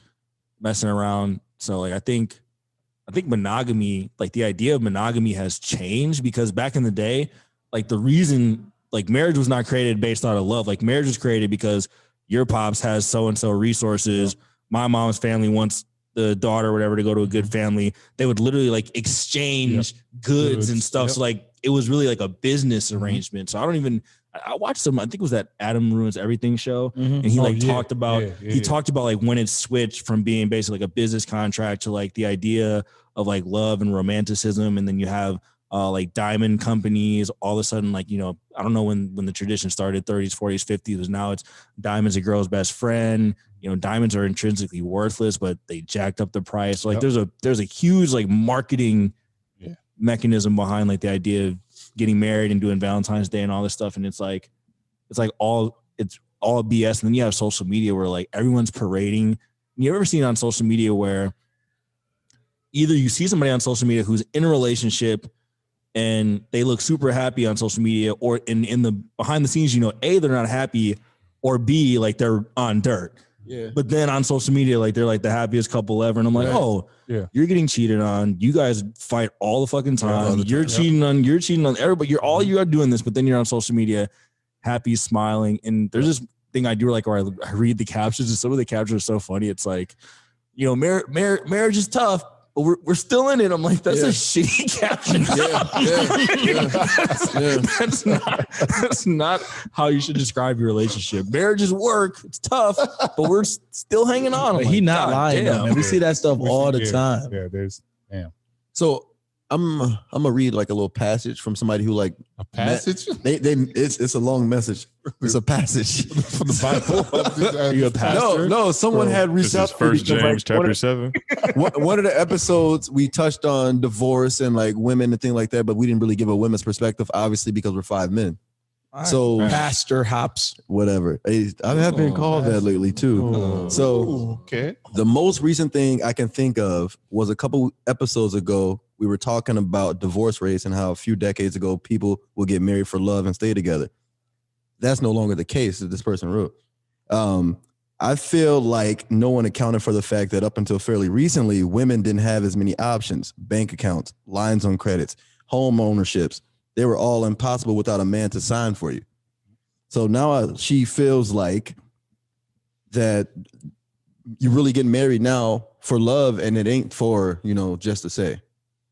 messing around. So like I think monogamy, like the idea of monogamy has changed because back in the day, like the reason like marriage was not created based on love. Like marriage was created because your pops has so-and-so resources. My mom's family wants the daughter or whatever to go to a good family. They would literally like exchange goods and stuff. Yep. So like it was really like a business arrangement. So I watched some, I think it was that Adam Ruins Everything show. And he talked about, talked about like when it switched from being basically like a business contract to like the idea of like love and romanticism. And then you have like diamond companies all of a sudden, like, you know, I don't know when the tradition started, 30s, 40s, 50s, now it's diamonds a girl's best friend. You know, diamonds are intrinsically worthless, but they jacked up the price. So, like there's a huge like marketing mechanism behind like the idea of getting married and doing Valentine's Day and all this stuff. And it's all BS. And then you have social media where like everyone's parading. You ever seen on social media where either you see somebody on social media who's in a relationship and they look super happy on social media, or in the behind the scenes, you know, A, they're not happy, or B, like they're on dirt. Yeah. But then on social media, like they're like the happiest couple ever. And I'm like, you're getting cheated on. You guys fight all the fucking time. You're cheating on everybody. You are doing this, but then you're on social media, happy, smiling. And there's this thing I do like where I read the captions, and some of the captions are so funny. It's like, you know, marriage is tough, but we're still in it. I'm like, that's a shitty caption. That's not how you should describe your relationship. Marriage is work. It's tough, but we're still hanging on. But he not lying, though, man. We see that stuff all the time. Yeah, there's So I'm gonna read like a little passage from somebody who like a passage. It's a long message. It's a passage from the Bible. You a pastor? No, someone had reached This out is to me First because, James like, chapter 7. one of the episodes we touched on divorce and like women and things like that, but we didn't really give a women's perspective, obviously, because we're 5 men. So Pastor Hops. whatever. I have been called that lately too. So Okay. the most recent thing I can think of was a couple episodes ago. We were talking about divorce rates and how a few decades ago people would get married for love and stay together. That's no longer the case that this person wrote. I feel like no one accounted for the fact that up until fairly recently, women didn't have as many options, bank accounts, lines on credits, home ownerships. They were all impossible without a man to sign for you. So now she feels like that you really get married now for love and it ain't for, just to say.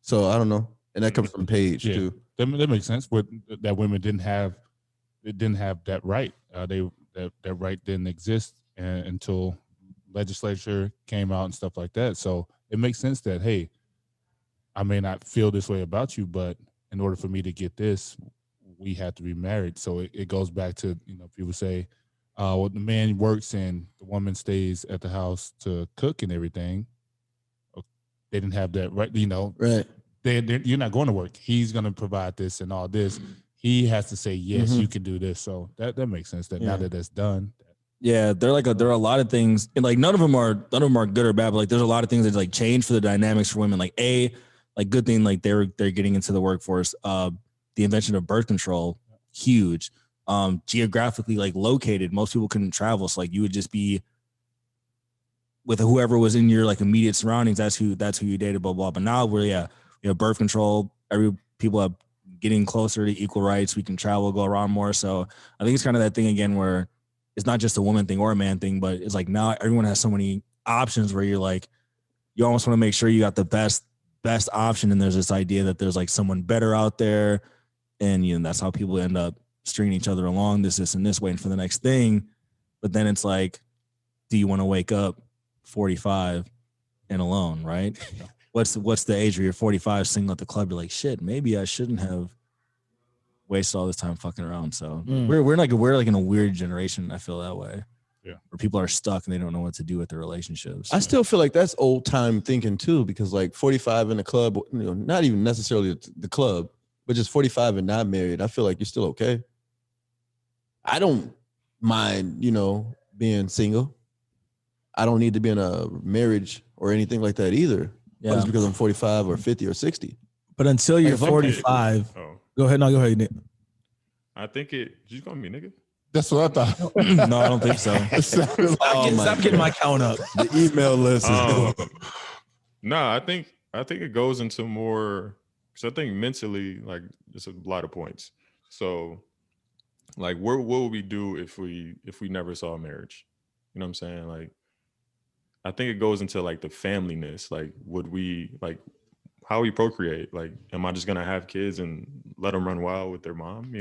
So I don't know. And that comes from Paige too. That makes sense. But that women didn't have that right. That right didn't exist until legislature came out and stuff like that. So it makes sense that, hey, I may not feel this way about you, but in order for me to get this, we have to be married. So it goes back to, people say, well, the man works and the woman stays at the house to cook and everything. They didn't have that right, Right. You're not going to work. He's going to provide this and all this. He has to say, yes, you can do this. So that makes sense that now that that's done. Yeah, there are a lot of things, and like none of them are good or bad, but like there's a lot of things that like change for the dynamics for women. Like good thing, like they're getting into the workforce. The invention of birth control, huge. Geographically like located, most people couldn't travel, so like you would just be with whoever was in your like immediate surroundings. That's who you dated, blah blah. But now we have birth control. People are getting closer to equal rights. We can travel, go around more. So I think it's kind of that thing again where it's not just a woman thing or a man thing, but it's like now everyone has so many options where you're like, you almost want to make sure you got the best option. And there's this idea that there's like someone better out there. And, that's how people end up stringing each other along, this, and this, waiting for the next thing. But then it's like, do you want to wake up 45 and alone, right? What's the age where you're 45 single at the club? You're like, shit, maybe I shouldn't have wasted all this time fucking around. So we're like in a weird generation. I feel that way. Yeah. Where people are stuck and they don't know what to do with their relationships. I still feel like that's old time thinking too, because like 45 in the club, not even necessarily the club, but just 45 and not married. I feel like you're still okay. I don't mind, being single. I don't need to be in a marriage or anything like that either. Yeah. Just because I'm 45 or 50 or 60. But until you're Like, if I'm 45, Oh, go ahead. No, go ahead, Nick. I think you call me nigga. That's what I thought. No, I don't think so. It sounded like- Stop getting my count up. The email list is No, I think it goes into more, because I think mentally, like, it's a lot of points. So, like, what would we do if we never saw marriage? You know what I'm saying? Like, I think it goes into like the familyness. Like, would we like how we procreate? Like, am I just gonna have kids and let them run wild with their mom?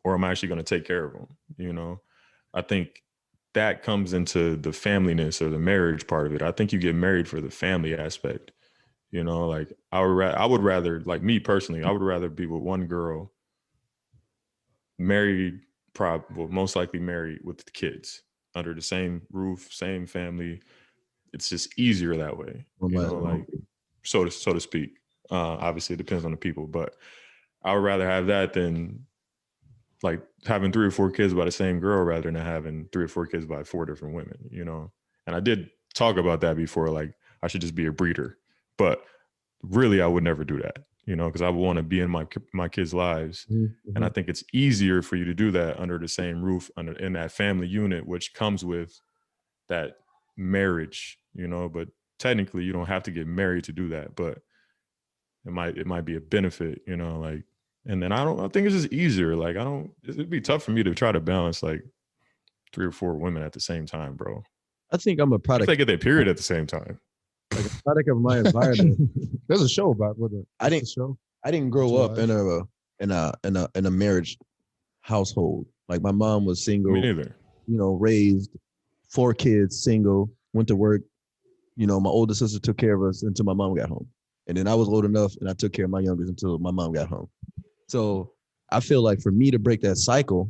Or am I actually gonna take care of them? I think that comes into the familyness or the marriage part of it. I think you get married for the family aspect. Like I would rather, like me personally, I would rather be with one girl, married, most likely married with the kids under the same roof, same family. It's just easier that way, like so to speak. Obviously, it depends on the people, but I would rather have that than like having 3 or 4 kids by the same girl rather than having 3 or 4 kids by 4 different women. And I did talk about that before, like I should just be a breeder, but really I would never do that, because I would want to be in my kids' lives. Mm-hmm. And I think it's easier for you to do that under the same roof, in that family unit, which comes with that marriage, but technically you don't have to get married to do that, but it might be a benefit, like, and then I think it's just easier. Like, it'd be tough for me to try to balance like 3 or 4 women at the same time, bro. I think I'm a If product. they get their period at the same time. Like a product of my environment. There's a show about what the I didn't show. I didn't grow up in a marriage household. Like my mom was single, Me neither. raised 4 kids, single, went to work. My older sister took care of us until my mom got home. And then I was old enough and I took care of my youngest until my mom got home. So I feel like for me to break that cycle,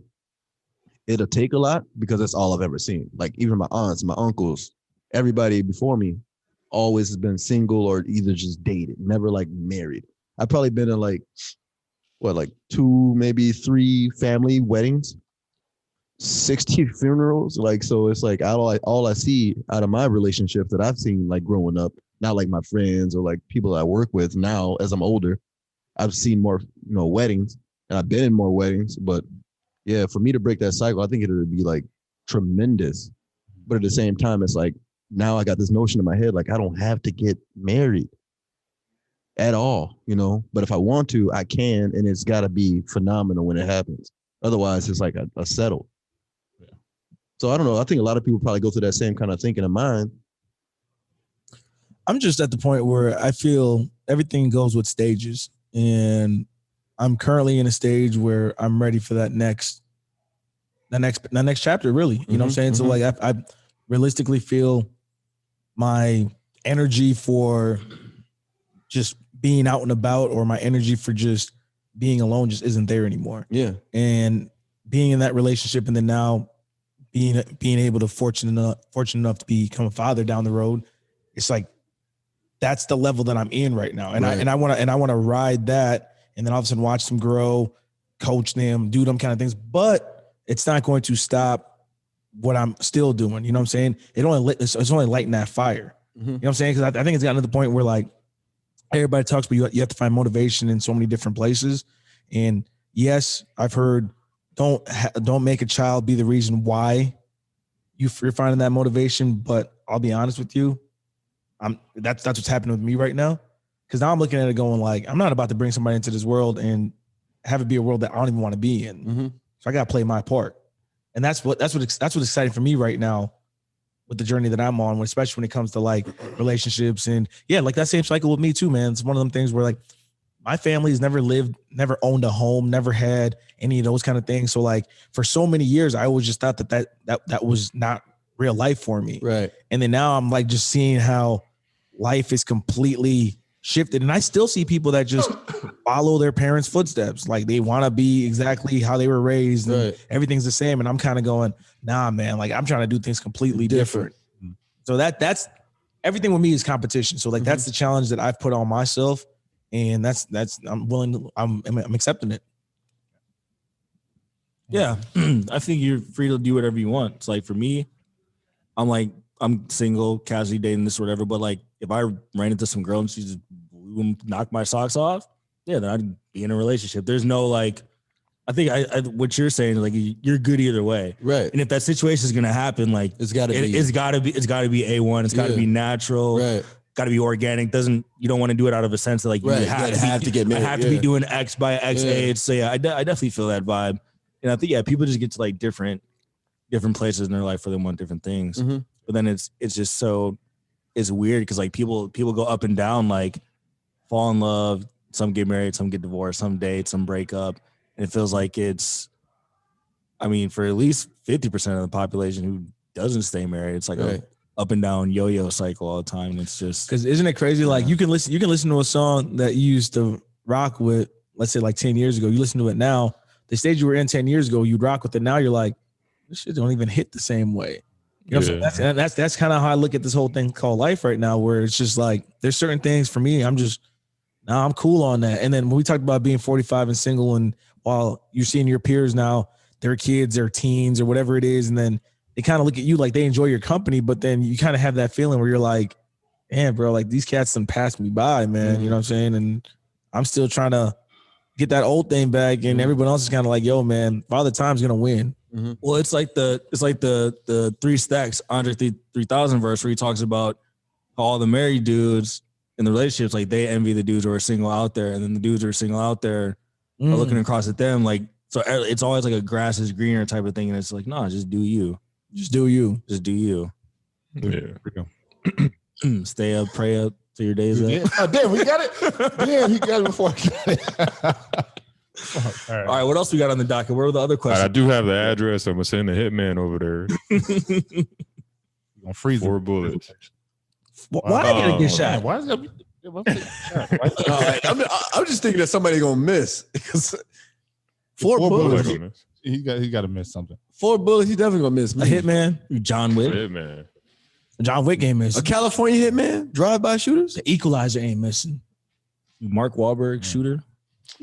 it'll take a lot because that's all I've ever seen. Like even my aunts, my uncles, everybody before me always has been single or either just dated, never like married. I've probably been in like like 2, maybe 3 family weddings, 60 funerals. Like, so it's like all I see out of my relationship that I've seen like growing up, not like my friends or like people I work with now as I'm older. I've seen more, weddings, and I've been in more weddings. But yeah, for me to break that cycle, I think it would be like tremendous. But at the same time, it's like now I got this notion in my head, like I don't have to get married at all, But if I want to, I can, and it's got to be phenomenal when it happens. Otherwise, it's like a settle. Yeah. So I don't know. I think a lot of people probably go through that same kind of thinking of mine. I'm just at the point where I feel everything goes with stages, and I'm currently in a stage where I'm ready for that next chapter. Really, you know what I'm saying? So like I realistically feel my energy for just being out and about, or my energy for just being alone, just isn't there anymore. Yeah. And being in that relationship, and then now being able to fortunate enough to become a father down the road, it's like that's the level that I'm in right now. And I want to ride that, and then all of a sudden watch them grow, coach them, do them kind of things. But it's not going to stop what I'm still doing. You know what I'm saying? It's only lighting that fire. You know what I'm saying? Because I think it's gotten to the point where like everybody talks, but you have to find motivation in so many different places. And yes, I've heard don't make a child be the reason why you're finding that motivation. But I'll be honest with you, that's what's happening with me right now. Because now I'm looking at it going like, I'm not about to bring somebody into this world and have it be a world that I don't even want to be in. So I got to play my part. And that's what's exciting for me right now with the journey that I'm on, especially when it comes to like relationships. And yeah, like that same cycle with me too, man. It's one of them things where like my family's never owned a home, never had any of those kind of things. So like for so many years, I always just thought that was not real life for me. Right. And then now I'm like just seeing how life is completely shifted. And I still see people that just follow their parents' footsteps. Like they want to be exactly how they were raised, and everything's the same. And I'm kind of going, nah, man, like I'm trying to do things completely different. So that's everything with me is competition. So like that's the challenge that I've put on myself, and I'm accepting it. Yeah. I think you're free to do whatever you want. It's like for me, I'm single, casually dating this or whatever, but like if I ran into some girl and she just knocked my socks off, yeah, then I'd be in a relationship. There's no like, I think I what you're saying is like you're good either way, right? And if that situation is gonna happen, like it's got to be A1. It's got to be natural, right? Got to be organic. You don't want to do it out of a sense that like you have to get married. I have to be doing X by X age. So yeah, I definitely feel that vibe, and I think people just get to like different places in their life where they want different things. But then it's just so it's weird because like people go up and down, like fall in love, some get married, some get divorced, some date, some break up, and it feels like it's, I mean, for at least 50% of the population who doesn't stay married, it's like a up and down yo-yo cycle all the time. And it's just because isn't it crazy? Like you can listen to a song that you used to rock with, let's say like 10 years ago. You listen to it now, the stage you were in 10 years ago, you'd rock with it. Now you're like, this shit don't even hit the same way. You know what I'm saying? That's kind of how I look at this whole thing called life right now, where it's just like there's certain things for me, I'm cool on that. And then when we talked about being 45 and single, and while you're seeing your peers now, their kids, their teens or whatever it is, and then they kind of look at you like they enjoy your company, but then you kind of have that feeling where you're like, man, bro, like these cats done passed me by, man. You know what I'm saying? And I'm still trying to get that old thing back, and everyone else is kind of like, yo, man, Father Time's gonna win. Well, it's like the 3 Stacks Andre 3000 verse where he talks about how all the married dudes in the relationships, like they envy the dudes who are single out there, and then the dudes who are single out there are looking across at them. Like, so it's always like a grass is greener type of thing, and it's like, no, just do you. Just do you. Just do you. Yeah. Stay up, pray up till your days up. Oh, damn, we got it. Damn, he got it before I got it. All right, what else we got on the docket? What were the other questions? I do have the address. I'm gonna send the hitman over there. You're gonna freeze 4 bullets. Why I gotta get shot? Man, why is that? I'm just thinking that somebody gonna miss because 4 bullets. He got to miss something. 4 bullets. He definitely gonna miss A me. hitman, John Wick. Hitman. John Wick ain't missing. A California hitman, drive-by shooters. The Equalizer ain't missing. Mark Wahlberg shooter.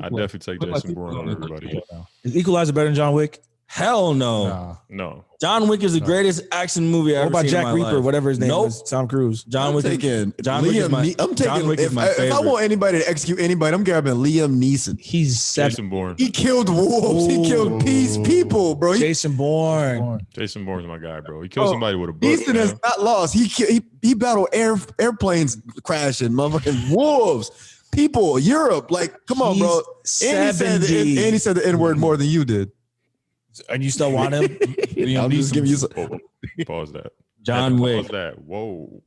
I definitely take Put, like, Jason Bourne over everybody. Is Equalizer better than John Wick? Hell no. Nah. No, John Wick is the greatest action movie I've What ever about seen Jack in my Reaper, life. whatever his name Nope. is? Tom Cruise. John I'm Wick taking John Wick is Liam. my. I'm John taking Wick is my if I favorite. want anybody to execute anybody, I'm grabbing Liam Neeson. He's seven. Jason Bourne. He killed wolves. He killed people, bro. Jason Bourne. Jason Bourne's my guy, bro. He killed somebody with a book. Neeson has man. not lost. He battled airplanes crashing, motherfucking wolves, people, Europe. Like, come on, bro. And he said the N word more than you did. And you still want him? I'm just giving you some. Pause that. John Wick. Pause that. Whoa.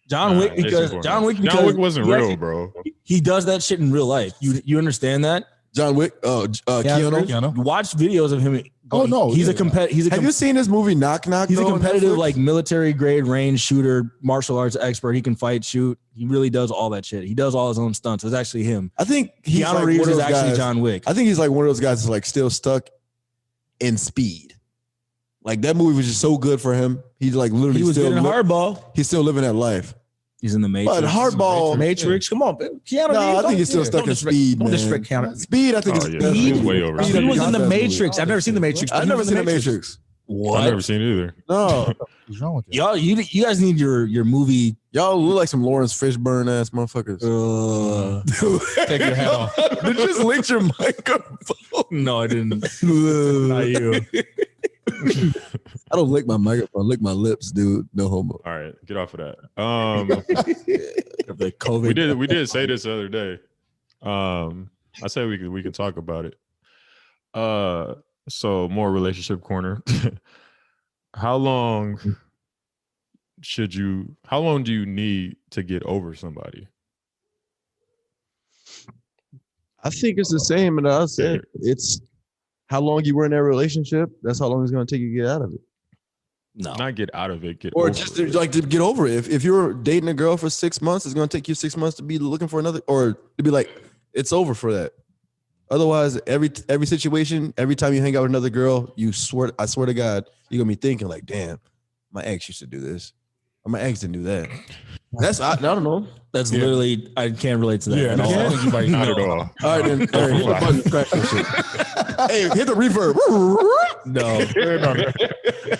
John Wick because John Wick wasn't he real, actually- bro. He does that shit in real life. You understand that? John Wick. Keanu. Keanu. Watch videos of him. Oh, no, he's yeah. a competitive. Have you seen this movie Knock Knock? He's a though, on competitive, Netflix? like military grade range shooter, martial arts expert. He can fight, shoot. He really does all that shit. He does all his own stunts. It's actually him. I think he's Keanu like Reeves one of is those actually guys- John Wick. I think he's like one of those guys that's like still stuck in Speed. Like that movie was just so good for him. He's like literally He was still getting hardball. he's still living that life. He's in the Matrix. But hardball. Matrix. Come on, Keanu. No, Reeves, I think he's still don't stuck in disrespect- Speed, Don't man. disrespect Keanu. Speed, I think Oh, is yeah, he's way over. He Speed. was in the That movie. Matrix. I've never seen the Matrix. I've never seen the Matrix. What? I've never seen it either. No, What's wrong with you? Y'all, you guys need your movie. y'all look like some Lawrence Fishburne ass motherfuckers. Take your hat off. Did you just lick your microphone? No, I didn't. Not you. I don't lick my microphone. I lick my lips, dude. No homo. All right, get off of that. The COVID. We did say this the other day. I said we could talk about it. So more relationship corner. How long do you need to get over somebody? I think it's the same, and I said it's how long you were in that relationship. That's how long it's going to take you to get out of it, No. Not get out of it, get or over just it. like to get over it. If you're dating a girl for 6 months, it's going to take you 6 months to be looking for another, or to be like, it's over for that. Otherwise, every situation, every time you hang out with another girl, I swear to God, you're gonna be thinking like, damn, my ex used to do this, or my ex didn't do that. I don't know. That's literally, I can't relate to that Yeah, at no, I all. don't think you might Not at all. All right, then. Hit the button, crack that shit. Hey, hit the reverb. No.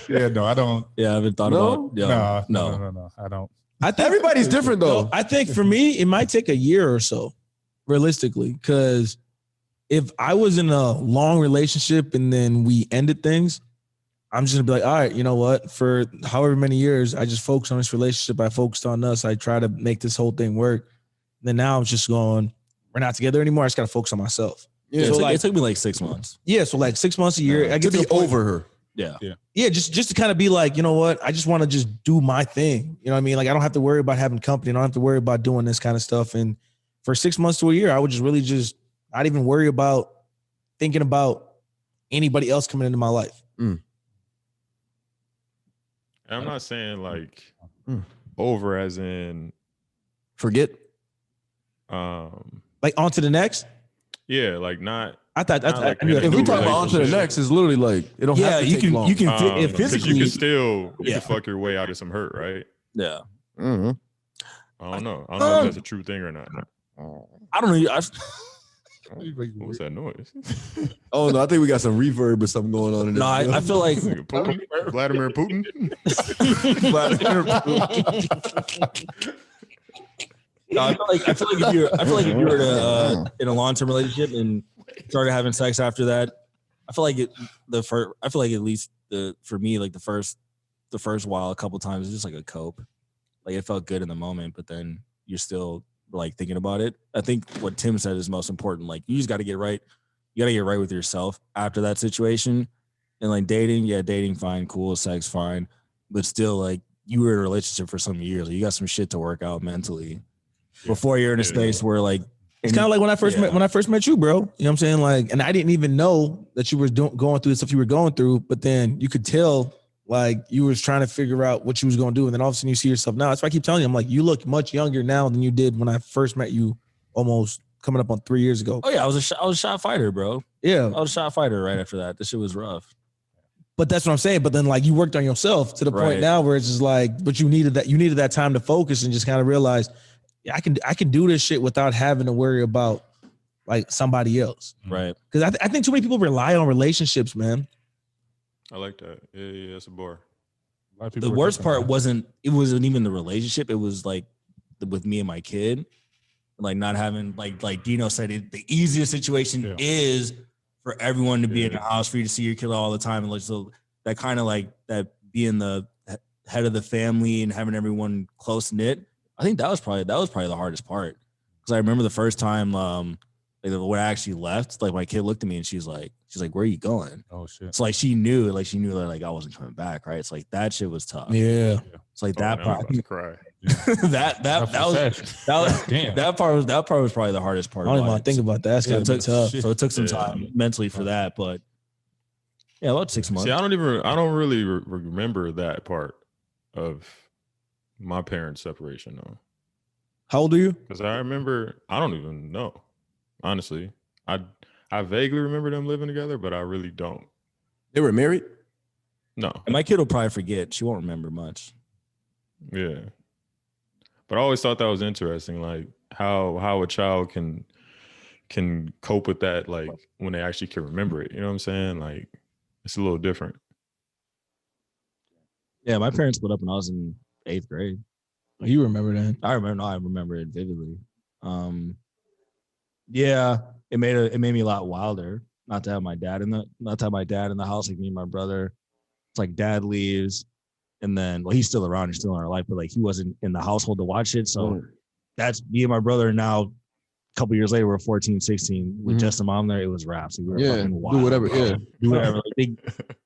Yeah, no, I don't. Yeah, I haven't thought No? about. Yeah, No, I don't. I think Everybody's different though. No, I think for me, it might take a year or so, realistically, because if I was in a long relationship and then we ended things, I'm just gonna be like, all right, you know what? For however many years, I just focused on this relationship. I focused on us. I try to make this whole thing work. And then now I'm just going, we're not together anymore. I just gotta focus on myself. Yeah, it, so took me like 6 months. Yeah, so like 6 months, a year, I to get to be the point- over her. Yeah. Yeah, just to kind of be like, you know what? I just want to just do my thing. You know what I mean? Like I don't have to worry about having company. I don't have to worry about doing this kind of stuff. And for 6 months to a year, I would just really just not even worry about thinking about anybody else coming into my life. I'm not saying like Mm. over as in Forget. Like on to the next. yeah, like not I thought Not like I knew in a If new we talk about on to the relationship. next, it's literally like it don't yeah, have to you take can long. you can fit, if 'cause physically. you can still you Yeah. can fuck your way out of some hurt, right? Yeah. Mhm. I don't know. I don't know if that's a true thing or not. I don't know. What was that noise? Oh no, I think we got some reverb or something going on in this. No, I feel like Nigga, Putin? Vladimir Putin? no, I feel like if you were in a long-term relationship and started having sex after that, I feel like at least for me, like the first while, a couple times, it's just like a cope. Like it felt good in the moment, but then you're still like thinking about it. I think what Tim said is most important. Like you just got to get right. You got to get right with yourself after that situation. And like dating fine, cool, sex fine, but still like you were in a relationship for some years. Like, you got some shit to work out mentally before you're in a space where like It's kind of like when I first met you, bro. You know what I'm saying? Like, and I didn't even know that you were going through the stuff you were going through, but then you could tell like you was trying to figure out what you was going to do, and then all of a sudden you see yourself now. That's why I keep telling you, I'm like, you look much younger now than you did when I first met you, almost coming up on 3 years ago. oh yeah, I was a shot fighter, bro. Yeah, I was a shot fighter right after that. This shit was rough. but that's what I'm saying. But then like you worked on yourself to the point Right. now where it's just like, but you needed that time to focus and just kind of realize, yeah, I can do this shit without having to worry about like somebody else. Right. Because I think too many people rely on relationships, man. I like that. Yeah, that's a bar. A lot of people The are worst different, part man. wasn't even the relationship. It was like with me and my kid, like not having like Dino said, the easiest situation is for everyone to be in the house, for you to see your kid all the time, and like so that kind of like that being the head of the family and having everyone close knit. I think that was probably the hardest part, because I remember the first time like when I actually left, like my kid looked at me and she's like, where are you going? Oh shit. It's like she knew that like I wasn't coming back, right? It's like that shit was tough. Yeah. It's like Oh, that now I'm part. about to cry. that part was probably the hardest part. I don't even want to think about that. That's gotta be tough. So it took some time mentally for that, but yeah, about 6 months. See, I don't really remember that part of my parents' separation though. How old are you? Because I don't even know. Honestly, I vaguely remember them living together, but I really don't. They were married? No. And my kid will probably forget. She won't remember much. Yeah. But I always thought that was interesting, like how a child can cope with that, like when they actually can remember it. You know what I'm saying? Like it's a little different. Yeah, my parents split up when I was in 8th grade. Oh, you remember that? I remember it vividly. Yeah, it made me a lot wilder not to have my dad in the house, like me and my brother. It's like dad leaves, and then he's still around, he's still in our life, but like he wasn't in the household to watch it. So that's me and my brother. Now a couple years later, we're 14, 16 with just a mom there. It was raps. We were fucking wild, do whatever. bro. Yeah, Do whatever.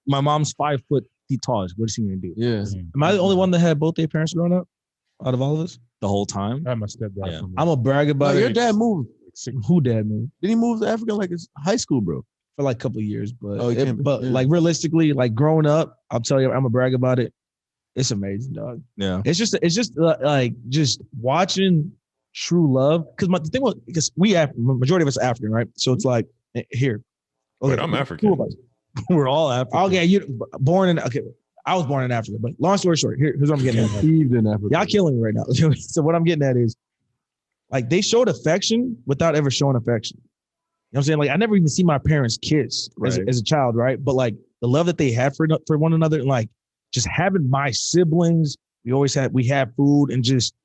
My mom's 5 feet tall. What is she gonna do? yeah. Am I the only one that had both their parents growing up out of all of us? The whole time? I had my stepdad. Yeah. from I'm gonna brag about it. Your dad moved. Who dad moved? Did he move to Africa like it's high school, bro? For like a couple of years, but Oh, he came- but yeah. like realistically, like growing up, I'll tell you, I'm gonna brag about it. It's amazing, dog. Yeah. It's just like just watching true love. Because the thing was, because majority of us are African, right? So it's like here. Okay, Wait, I'm African. two of us. We're all African. Okay, I was born in Africa, but long story short, here's what I'm getting at. Conceived in Africa. Y'all killing me right now. So what I'm getting at is, like, they showed affection without ever showing affection. You know what I'm saying? Like, I never even see my parents kiss as a child, right? But like the love that they had for one another, and like just having my siblings, we had food, and just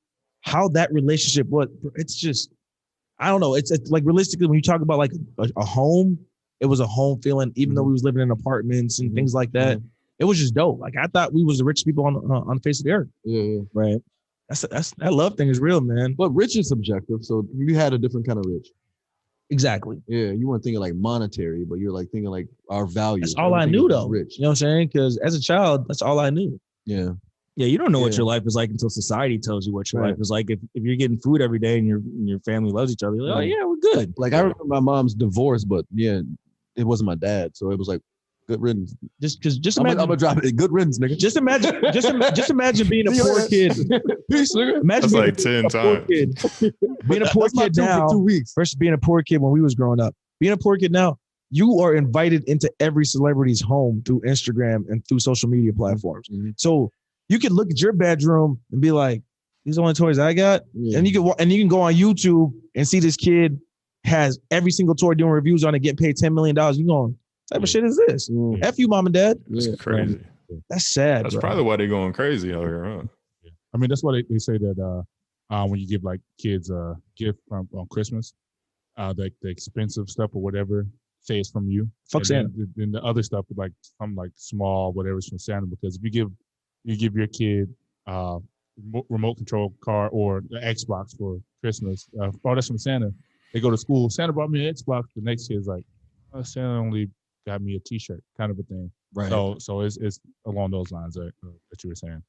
how that relationship was. It's just, I don't know. It's like realistically, when you talk about like a home, it was a home feeling, even though we was living in apartments and things like that. It was just dope. Like I thought we was the richest people on the face of the earth. Yeah. Right. That love thing is real, man. But rich is subjective, so you had a different kind of rich. Exactly. Yeah, you weren't thinking like monetary, but you're like thinking like our values. That's all I knew, though. Rich. You know what I'm saying? Because as a child, that's all I knew. Yeah. Yeah, you don't know what your life is like until society tells you what your life is like. If you're getting food every day and your family loves each other, you're like, oh yeah, we're good. Like I remember my mom's divorce, but yeah, it wasn't my dad, so it was like good riddance. Just I'm imagine. gonna drop it. Good riddance, nigga. Just imagine being a poor kid. Peace, nigga. Imagine That's being like 10 a poor times. kid. Being a poor kid now for 2 weeks. versus being a poor kid when we was growing up. Being a poor kid now, you are invited into every celebrity's home through Instagram and through social media platforms. Mm-hmm. So you can look at your bedroom and be like, "These are the only toys I got," and you can go on YouTube and see this kid has every single toy doing reviews on it, getting paid $10 million. You going, what type of shit is this? F you, mom and dad. That's crazy. That's sad. That's bro. probably why they're going crazy out here, huh? Yeah. I mean, that's why they say that when you give like kids a gift on Christmas, the expensive stuff or whatever, say it's from you. Fuck Santa. Then the other stuff is like some like small whatever's from Santa, because if you give your kid remote control car or the Xbox for Christmas, that's from Santa. They go to school. Santa brought me an Xbox. The next kid's like, oh, Santa only got me a T-shirt, kind of a thing. Right. So it's along those lines that you were saying.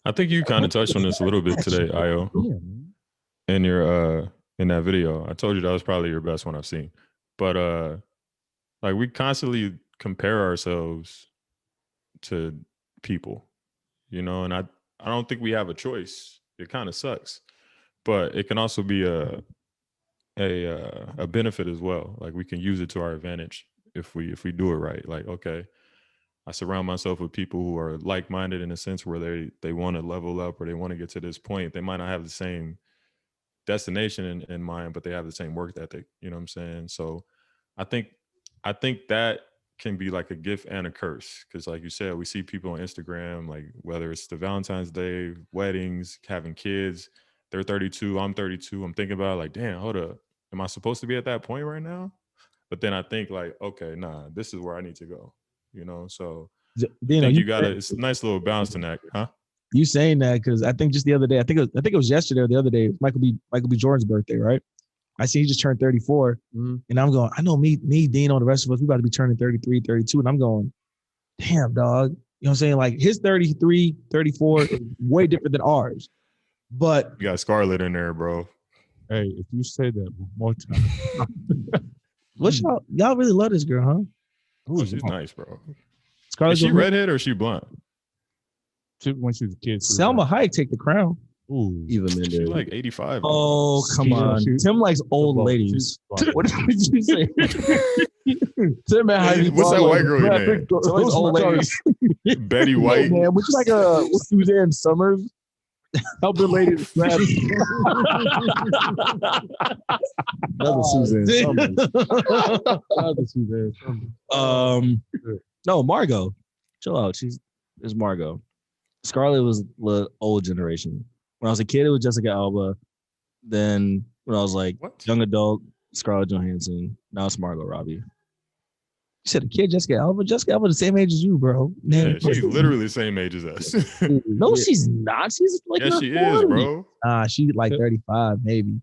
I think you kind of touched on this a little bit today, Io, in your in that video. I told you that was probably your best one I've seen. But like we constantly compare ourselves to people, you know, and I don't think we have a choice. It kind of sucks, but it can also be a benefit as well. Like we can use it to our advantage if we do it right. Like, okay, I surround myself with people who are like-minded in a sense where they want to level up or they want to get to this point. They might not have the same destination in mind, but they have the same work ethic. You know what I'm saying? So I think that can be like a gift and a curse, because like you said, we see people on Instagram, like whether it's the Valentine's Day, weddings, having kids, they're 32, I'm 32. I'm thinking about like, damn, hold up, am I supposed to be at that point right now? But then I think like, okay, nah, this is where I need to go. You know, so I Dino, think you gotta. It's a nice little balance in that, huh? you saying that because I think just the other day, I think it was yesterday or the other day, Michael B. Jordan's birthday, right? I see he just turned 34, and I'm going, I know me, Dino, the rest of us, we about to be turning 33, 32, and I'm going, damn, dog. You know what I'm saying? Like his 33, 34 is way different than ours. But You got Scarlett in there, bro. Hey, if you say that one more time, what y'all really love this girl, huh? Oh, she's nice, bro. Scarlett Is she Johansson- redhead or is she blonde? when she was a kid, Selma Hayek take the crown. Ooh, Even in She there. like 85. Oh, come on. Tim likes old ladies. What did you say? Tim and Heidi. What's that white girl name? Tim likes old ladies. Betty White. Man, which is like a Suzanne Summers. Helping ladies grab. Another Suzanne Summers. Another Suzanne Summers. No, Margot. Chill out. It's Margot. Scarlett was the old generation. When I was a kid, it was Jessica Alba. Then when I was like What? young adult, Scarlett Johansson. Now it's Margot Robbie. You said a kid, Jessica Alba. Jessica Alba the same age as you, bro. Yeah, she's literally the same age as us. No, she's not. She's like Yes, in her she is, 40s. bro. She's like 35, maybe.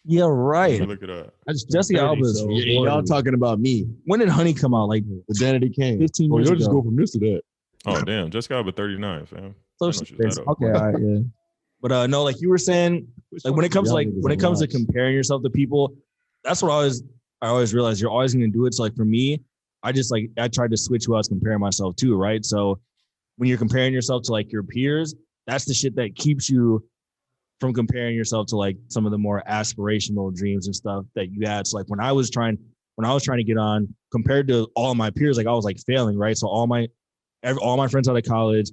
Yeah, Let right. me look it up. Jessica 30, Alba is so- Y'all talking about me. When did Honey come out? Like With Danity Kane. 15 Oh, years you'll ago. just go from this to that. Oh, damn. Jessica Alba 39, fam. So I know she's she was that old. Okay, all right, yeah. But no, like you were saying, like when it comes to comparing yourself to people, that's what I always realize you're always going to do it. So like for me, I tried to switch who I was comparing myself to, right? So when you're comparing yourself to like your peers, that's the shit that keeps you from comparing yourself to like some of the more aspirational dreams and stuff that you had. So like when I was trying to get on, compared to all of my peers, like I was like failing, right? So all my friends out of college,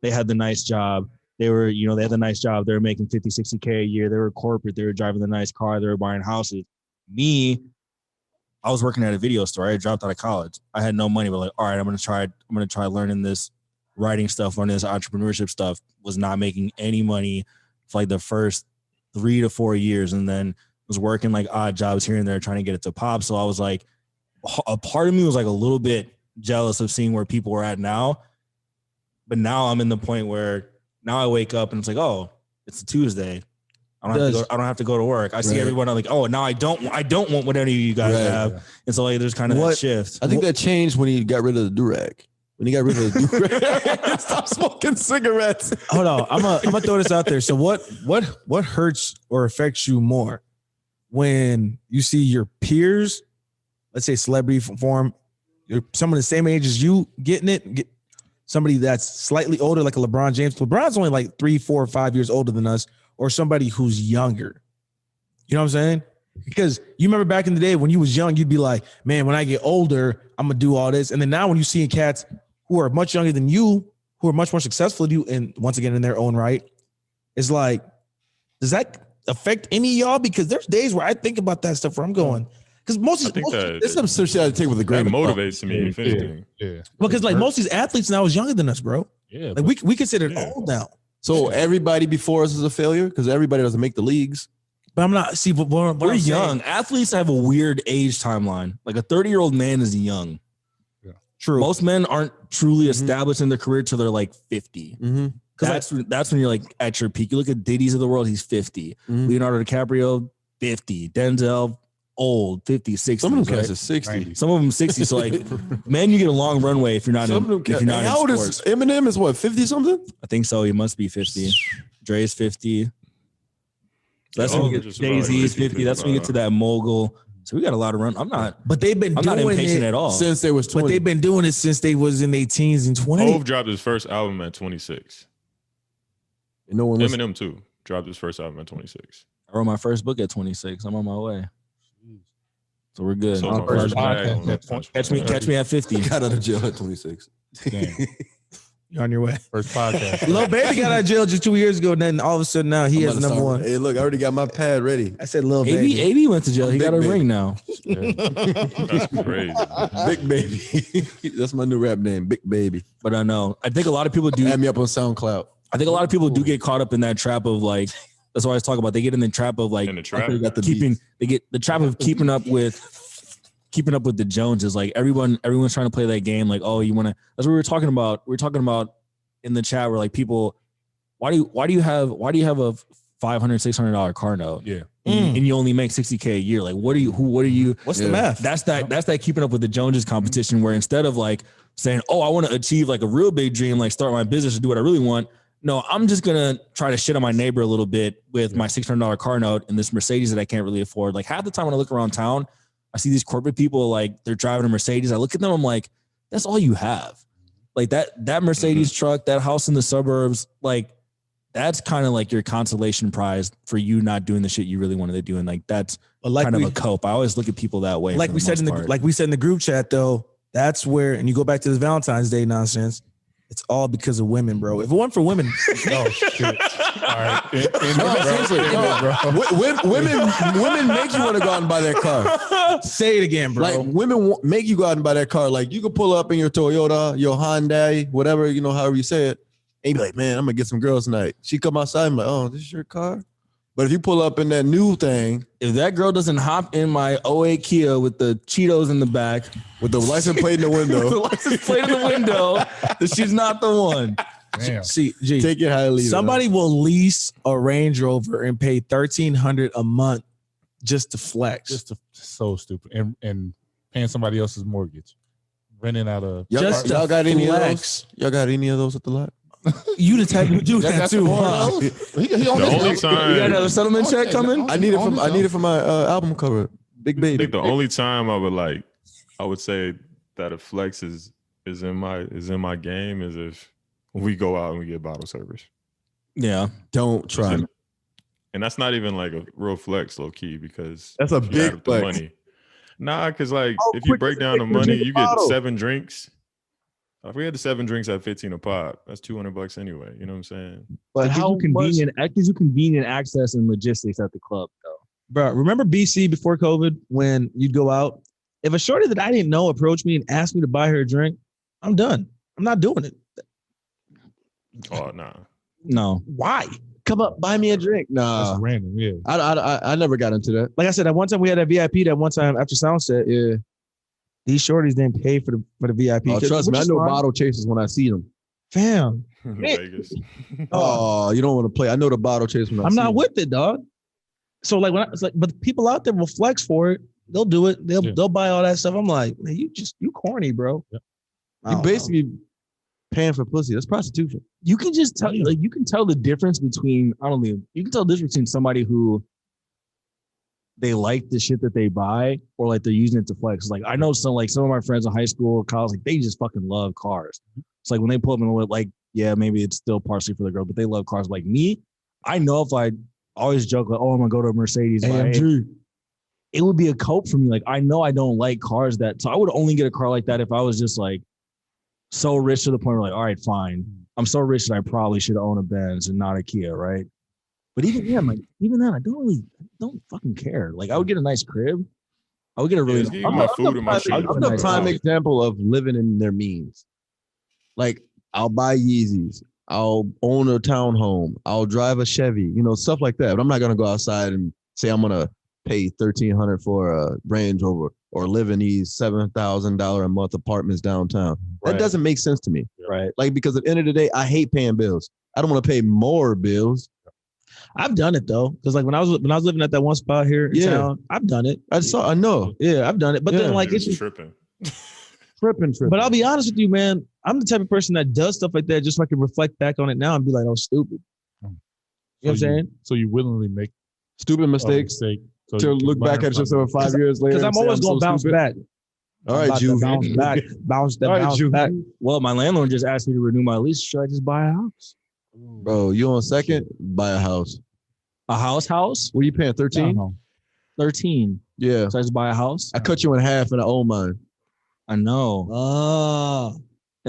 they had the nice job. They had the nice job. They were making 50, 60K a year. They were corporate. They were driving the nice car. They were buying houses. Me, I was working at a video store. I dropped out of college. I had no money, but like, all right, I'm gonna try learning this writing stuff, learning this entrepreneurship stuff. Was not making any money for like the first 3 to 4 years, and then was working like odd jobs here and there, trying to get it to pop. So I was like, a part of me was like a little bit jealous of seeing where people were at now. But now I'm in the point where now I wake up and it's like, oh, it's a Tuesday. I don't have to go to work. I see everyone. I'm like, oh, now I don't want what any of you guys have. And so like, there's kind of that shift. I think that changed when he got rid of the durag. When he got rid of the durag, stop smoking cigarettes. Hold on, I'm gonna throw this out there. So what hurts or affects you more when you see your peers, let's say celebrity form, someone the same age as you getting it, somebody that's slightly older, like a LeBron James. LeBron's only like 3, 4, 5 years older than us, or somebody who's younger. You know what I'm saying? Because you remember back in the day when you was young, you'd be like, man, when I get older, I'm gonna do all this. And then now when you see cats who are much younger than you, who are much more successful than you, and once again in their own right, it's like, does that affect any of y'all? Because there's days where I think about that stuff where I'm going, because most of there's some shit I take with a That grain of salt. motivates me, if anything. Yeah. because like most of these athletes now is younger than us, bro. Yeah. Like we consider Yeah. old now. So everybody before us is a failure because everybody doesn't make the leagues. But I'm not. See, what We're I'm saying- young. Athletes have a weird age timeline. Like a 30-year-old man is young. True. Most men aren't truly established in their career till they're like 50. Mm-hmm. That's when you're like at your peak. You look at Diddy's of the world, he's 50. Mhm. Leonardo DiCaprio, 50. Denzel, old, 50, 60. Some of them cats right? are 60. 90. Some of them 60. So like, man, you get a long runway if you're not Some of them if you're cats. not How old in is sports. Eminem? Is what, 50 something? I think so. He must be 50. Dre's 50. So that's Yeah, when you all get just about Jay-Z's 50, 50. That's when you get to that mogul. So we got a lot of run. I'm not But not impatient at all. Since they was 20. But they've been doing it since they was in their teens and 20s. Hove dropped his first album at 26. no one listens. Eminem too dropped his first album at 26. I wrote my first book at 26. I'm on my way. So we're good. So My my first first bag podcast on- at 20. Catch me at 50. Got out of jail at 26. Damn. You're on your way. First podcast. Lil Baby got out of jail just 2 years ago, and then all of a sudden now he I'm has about to number start- one. Hey, look, I already got my pad ready. I said Lil AB, Baby. AB went to jail. I'm He got a Big Baby. ring now. That's crazy. Big Baby. That's my new rap name, Big Baby. But I know. I think a lot of people do. Add me up on SoundCloud. I think a lot of people do get caught up in that trap of like. That's what I was talking about. They get in the trap of like In the trap. They got the keeping. beats. They get the trap of keeping up with the Joneses. Like everyone's trying to play that game. Like, oh, you want to? That's what we were talking about. We were talking about in the chat where like people, why do you have a $500, $600 car note? Yeah. And you only make $60K a year. Like, what are you? What's Yeah. the math? That's that keeping up with the Joneses competition where instead of like saying, oh, I want to achieve like a real big dream, like start my business or do what I really want. No, I'm just going to try to shit on my neighbor a little bit with my $600 car note and this Mercedes that I can't really afford. Like half the time when I look around town, I see these corporate people, like they're driving a Mercedes. I look at them, I'm like, that's all you have. Like that Mercedes truck, that house in the suburbs, like that's kind of like your consolation prize for you not doing the shit you really wanted to do. And like, that's But like kind we, of a cope. I always look at people that way. like for we the said in most the part. like we said in the group chat though, that's where, and you go back to this Valentine's Day nonsense. It's all because of women, bro. If it weren't for women, Oh shit! All right. No, seriously, women make you want to go out and buy that car. say it again, bro. Like women make you go out and buy that car. Like you could pull up in your Toyota, your Hyundai, whatever, however you say it, and you be like, man, I'm gonna get some girls tonight. She come outside and be like, oh, this is your car? But if you pull up in that new thing if that girl doesn't hop in my 08 Kia with the Cheetos in the back, with the license plate in the with the window, license plate in the window, then she's not the one. Damn. See, G, take it how you leave it. somebody will lease a Range Rover and pay $1,300 a month just to flex. Just so stupid. And paying somebody else's mortgage, renting out a. Y'all, just y'all to got any of flex. those? Y'all got any of those at the lot? You the type who do that That's too, one huh? of those? He The on only this- You got time, another settlement check coming? I need it for my album cover. Big I Baby. think the only time I would say that a flex is in my game is if we go out and we get bottle service. Yeah. Don't try me. And that's not even like a real flex, low key, because That's a if you big add up the flex. money. Nah, because like Oh, if you quick, break down the quick, money, drink a you get bottle. 7 drinks. If we had the 7 drinks at 15 a pop, that's $200 anyway. You know what I'm saying? But how much, That gives you convenient access and logistics at the club, though. bro? Remember BC before COVID when you'd go out? If a shorty that I didn't know approached me and asked me to buy her a drink, I'm done. I'm not doing it. Oh nah. No. Why? Come up, buy me a drink. Nah, That's random. Yeah. I never got into that. Like I said, that one time we had a VIP. That one time after Soundset, Yeah. these shorties didn't pay for the VIP. Oh, trust me, I know bottle chasers when I see them. Fam, Vegas. Oh, you don't want to play. I know the bottle chase when I I'm see not them. with it, dog. So like it's like, but people out there will flex for it. They'll do it. They'll buy all that stuff. I'm like, man, you corny, bro. Yep. I You don't know. basically paying for pussy. That's prostitution. You can just tell, like, you can tell the difference between, you can tell the difference between somebody who they like the shit that they buy or like they're using it to flex. Like I know some of my friends in high school, college, like they just fucking love cars. It's like when they pull up and like, yeah, maybe it's still partially for the girl, but they love cars. Like me, I know if I always joke like, oh, I'm gonna go to a Mercedes, AMG. it would be a cope for me. Like I know I don't like cars so I would only get a car like that if I was just like so rich to the point where like, all right, fine. I'm so rich that I probably should own a Benz and not a Kia, right? But even then, I don't fucking care. Like I would get a nice crib. I would get a really just give me my food and my shit. I'm the prime example of living in their means. Like I'll buy Yeezys. I'll own a townhome. I'll drive a Chevy. Stuff like that. But I'm not gonna go outside and say I'm gonna pay $1,300 for a Range Rover or live in these $7,000 a month apartments downtown. That Right. doesn't make sense to me. right. Like because at the end of the day, I hate paying bills. I don't want to pay more bills. I've done it though, because like when I was living at that one spot here in Yeah. town, I've done it. I know. Yeah, I've done it. But then Yeah. like It's it's tripping. Tripping. But I'll be honest with you, man. I'm the type of person that does stuff like that just so I can reflect back on it now and be like, oh, stupid. You know what I'm saying? So you willingly make Stupid a mistakes. mistake so To you can look back learn at from yourself it. 5 years later. Because I'm and say, always going to so bounce stupid. back. All I'm right, about to Juve. bounce back. Bounce back. Well, my landlord just asked me to renew my lease. Should I just buy a house? Bro, you on second? Buy a house. A house? What are you paying? 13? Uh-huh. 13. Yeah. Should I just buy a house? I cut you in half and I own mine. I know. Ah.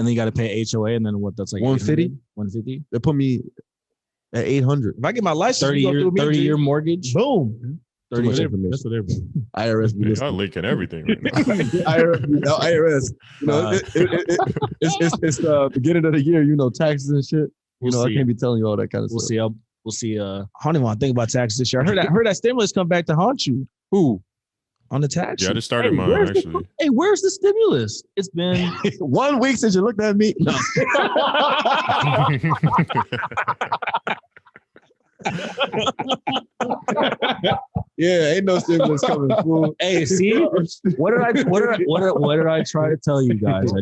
And then you got to pay HOA, and then what? That's like 150? 150. They put me at 800. If I get my license, 30-year mortgage. Boom. Too 30 much year. information. That's what everybody. IRS be Y'all listening. linking everything right now. IRS. You know, it's the beginning of the year. You know, taxes and shit. You We'll know, see. I can't be telling you all that kind of We'll stuff. see. We'll see. I don't even want to think about taxes this year. I heard that stimulus come back to haunt you. Who? On the tax. Yeah, I just started Hey, mine where's the- actually. Hey, where's the stimulus? It's been 1 week since you looked at me. No. Yeah, ain't no stimulus coming, fool. Hey, see, what did I try to tell you guys? I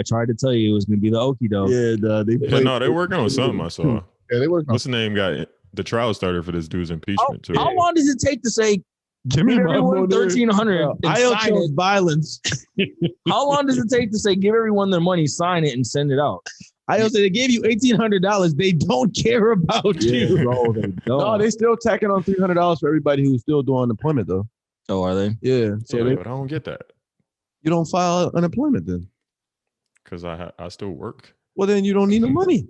tried to tell you it was gonna be the okie doke. Yeah, they Yeah, played. no, they working on something I saw. Yeah, they working on. What's the name got the trial started for this dude's impeachment too? How long does it take to say give me my everyone money. 1,300 and I sign chose it? violence. How long does it take to say give everyone their money, sign it, and send it out? I also they gave you $1,800. They don't care about you. Bro, they don't. No, they still tacking on $300 for everybody who's still doing unemployment though. Oh, are they? Yeah, so Yeah, they, but I don't get that you don't file unemployment then. because I still work. Well, then you don't need the money.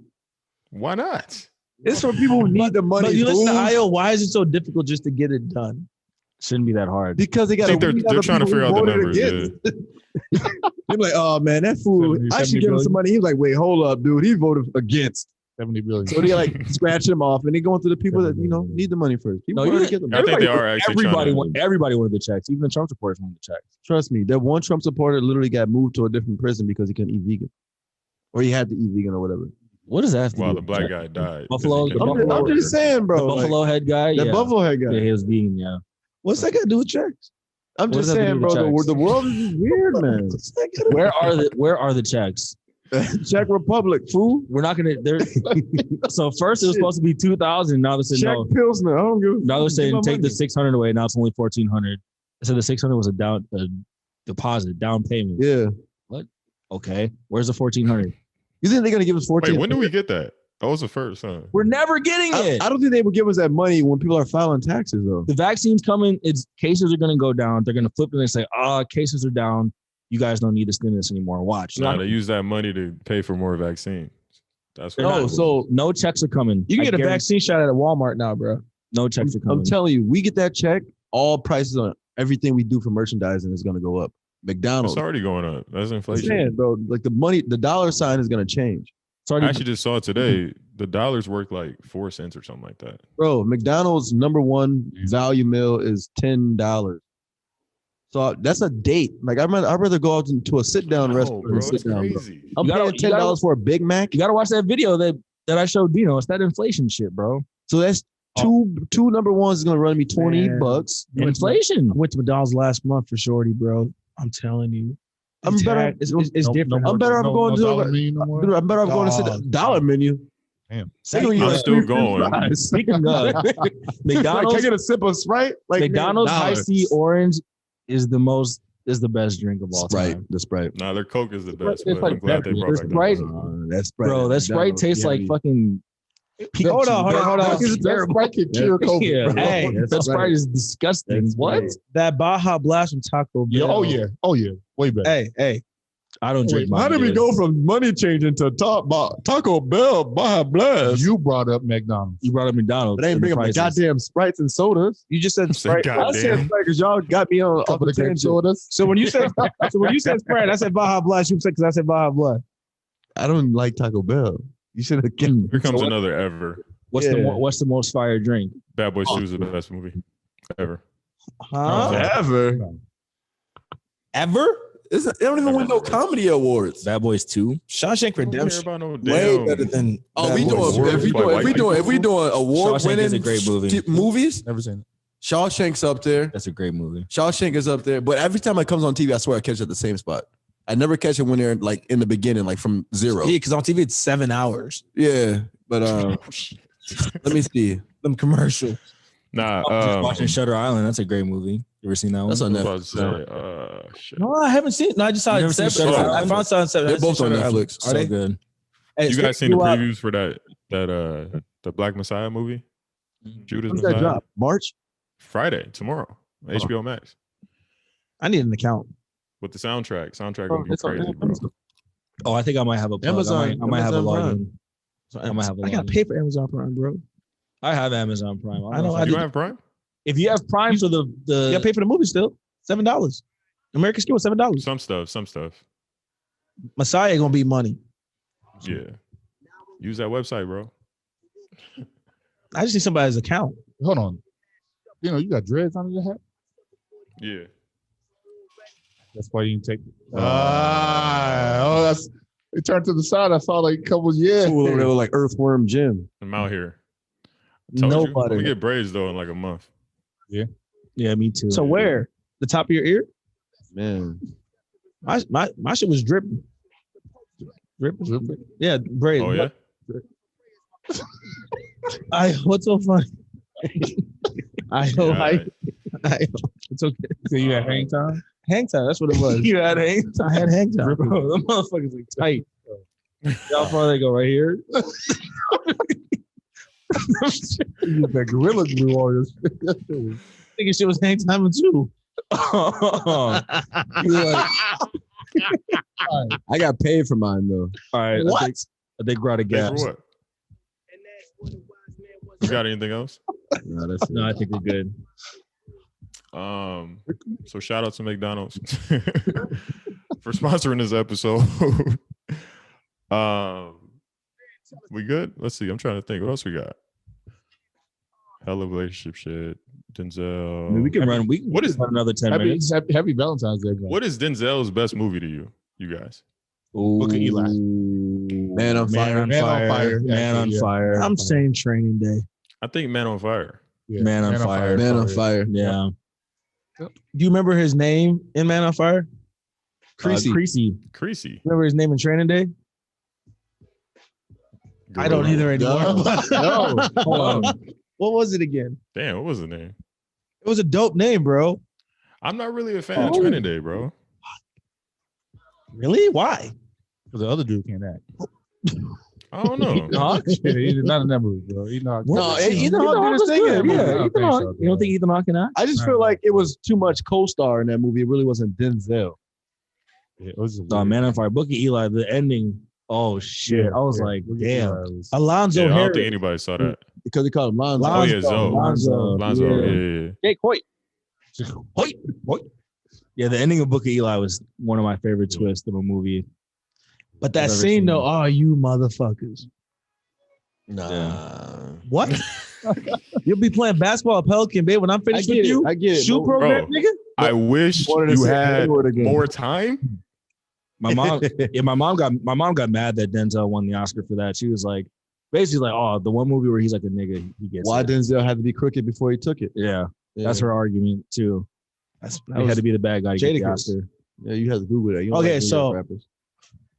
Why not? It's for people who need the money. But you listen to fool. IO, why is it so difficult just to get it done? Shouldn't be that hard. Because they got. I think they're trying to figure out the numbers. They're like, oh man, that fool. 70 I should give him billion. some money. He's like, wait, hold up, dude. He voted against. 70 billion. So they like scratch him off, and they going to the people that need the money first. People No, already you- get them. I think they are actually Everybody, trying to. everybody wanted the checks. Even the Trump supporters wanted the checks. Trust me, that one Trump supporter literally got moved to a different prison because he couldn't eat vegan, or he had to eat vegan or whatever. What does that have to While do the with black check? guy died. Buffalo- because he the couldn't Buffalo- eat I'm burger. just saying, The bro. Buffalo head guy. that Yeah. buffalo head guy. Yeah, he was vegan. Yeah. What's that got to do with checks? I'm What just does that have to saying, do bro. with The checks? world is weird, man. What's that got to Where are the checks? Czech Republic, fool. We're not gonna. So first it was supposed to be 2,000. Now they said Czech no. Pilsner. I don't give. Now they're give saying my take the money. 600 away. Now it's only 1,400. So the 600 was a deposit, down payment. Yeah. Okay, where's the 1,400? You think they're gonna give us 14? Wait, when do we get that? That was the first, huh? We're never getting it. I don't think they would give us that money when people are filing taxes, though. The vaccine's coming. It's cases are going to go down. They're going to flip it and say, cases are down. You guys don't need the stimulus anymore. Watch. No, they use that money to pay for more vaccines. That's what. No, so No checks are coming. You can I get a guarantee- vaccine shot at a Walmart now, bro. No checks are coming. I'm telling you, we get that check, all prices on everything we do for merchandising is gonna go up. McDonald's, it's already going up. That's I'm inflation. saying, bro, like the money, the dollar sign is gonna change, It's already- I actually just saw it today. The dollar's worth like 4 cents or something like that. bro. McDonald's #1 value meal is $10. So that's a date. Like I'd rather go out to a sit down No, restaurant bro, and sit it's down. Bro. crazy. I'm You gotta- paying you gotta- $10 for a Big Mac. you got to watch that video that I showed Dino. It's that inflation shit, bro. So that's two #1s is gonna run me $20. Man. Inflation. I went to McDonald's last month for shorty, bro. I'm telling you. I'm better. It's different. I'm better off going to dollar a. menu no more? Dude, I'm better off going to sit Dog. dollar menu. Damn. They gonna give I'm you still free going. fries. Speaking of, Like, can I McDonald's, get a sip of Sprite? Like McDonald's man, iced tea orange is the best drink of all Sprite, time. the Sprite. Nah, their Coke is the best. It's But like I'm glad they brought There's back Sprite. that. That's Sprite. Bro, that Sprite McDonald's, tastes like yeah, fucking. Hold on. It's terrible. Sprite can cure COVID, Yeah, bro. hey, That's that Sprite right. is disgusting. That's What? right. That Baja Blast from Taco Bell. Yeah, oh yeah, way better. Hey. I don't drink. How did we go from money changing to Taco Bell, Baja Blast? You brought up McDonald's. You brought up McDonald's. But I ain't and the bringing my prices. goddamn Sprites and sodas. You just said Say Sprite. God I said damn. Sprite because y'all got me on off Couple the of grape tangent. sodas. So when you said Sprite, I said Baja Blast. You said because I said Baja Blast. I don't like Taco Bell. You should have given. Here comes So what- another ever. What's the most fire drink? Bad Boys 2 is the best movie ever. Huh? Ever. Ever? They don't even win no comedy awards. Bad Boys 2. Shawshank I don't care Redemption. about no Way damn. better than. Oh, Bad we Boys. doing if we doing award Shawshank winning is a great movie. movies. Never seen it. Shawshank's up there. That's a great movie. Shawshank is up there. But every time it comes on TV, I swear I catch it at the same spot. I never catch it when they're like in the beginning, like from zero. Yeah, because on TV it's 7 hours. Yeah, but let me see. Them commercial. Nah, Just watching Shutter Island. That's a great movie. You ever seen that one? That's on I was Netflix. about to say, shit. No, I haven't seen it. No, I just saw You it. never seen Seven. Shutter I Island? found something. Seven. They're I seen both on Shutter Island. Netflix. so Are they? good. Hey, You guys seen you the out- previews for the Black Messiah movie? Judas When's that Messiah? drop? March? Friday, tomorrow. HBO Max. I need an account. With the soundtrack. Soundtrack gonna be It's on crazy, bro. Netflix. Oh, I think I might have a plug. Amazon- I might have a Amazon Prime. login. I might have a I gotta login. pay for Amazon Prime, bro. I have Amazon Prime. I know, if I You do. don't have Prime? If you have Prime for the You gotta pay for the movie still. $7. American Skill was $7. Some stuff. Messiah gonna be money. Yeah. Use that website, bro. I just need somebody's account. Hold on. You know, you got dreads under your hat. Yeah. That's why you didn't take. That's it. Turned to the side. I saw like a couple. Yeah, Fool over there with like Earthworm Jim. I'm out here. Told you. I'm Nobody. gonna get braids though in like a month. yeah, me too. So where? The top of your ear? Man, My shit was dripping. Dripping? Yeah, braids. Oh yeah. What's so funny? Yeah, all right. It's okay. So you had hang time. Hang time. That's what it was. You had hang I had hang time. bro. Them motherfuckers are tight. How far they go right here? That gorilla glue all this. Thinking shit was hang time too. All I got paid for mine though. right. What? I think we're out of Pay gas. for what? You got anything else? No, that's it. No, I think we're good. So shout out to McDonald's for sponsoring this episode. We good? Let's see. I'm trying to think. What else we got? Hella relationship shit. Denzel. I mean, we can run. What is- run another 10 Happy, minutes? happy Valentine's Day, bro. What is Denzel's best movie to you guys? Book of Eli. Man on fire. Man on fire. Man on Yeah. fire. I'm saying Training Day. I think Man on Fire. Yeah. Man on Fire. Man on fire. Yeah. Do you remember his name in Man on Fire? Creasy. Creasy. Creasy. Remember his name in Training Day? I don't either anymore. No. Hold on. What was it again? Damn, what was the name? It was a dope name, bro. I'm not really a fan of Training Day, bro. Really? Why? The other dude can't act. I don't know. Ethan Hawke? He's not in that movie, bro. He's not. No, Ethan Ethan Hawke did his was thing in that good. movie. Yeah, I don't Ethan think Hawke. so, You don't think Ethan Hawke can act? I just feel like it was too much co-star in that movie. It really wasn't Denzel. Yeah, it was just No, weird. Man on Fire. Book of Eli. The ending. Oh shit! I was like, Look at damn. Eli was- Alonzo Yeah, I don't Harris. think anybody saw that. Because they called him Lonzo. Oh yeah, Zoe. Lonzo. Lonzo. Yeah. Yeah. Jake Hoyt. Yeah, the ending of Book of Eli was one of my favorite twists of a movie. But that I've ever scene seen. though, oh you motherfuckers. Nah. What? You'll be playing basketball at Pelican Bay when I'm I finished get with it. you? I get it. Shoe program, Bro. nigga? I wish Wanted to you say had Hayward again. more time. My mom, my mom got mad that Denzel won the Oscar for that. She was like, basically like, oh, the one movie where he's like a nigga, he gets Why it. Denzel had to be crooked before he took it? Yeah, Yeah. that's her argument too. That He was- had to be the bad guy to get the Jadakiss. Oscar. Yeah, you have to Google that. You don't Okay, like New so- York rappers.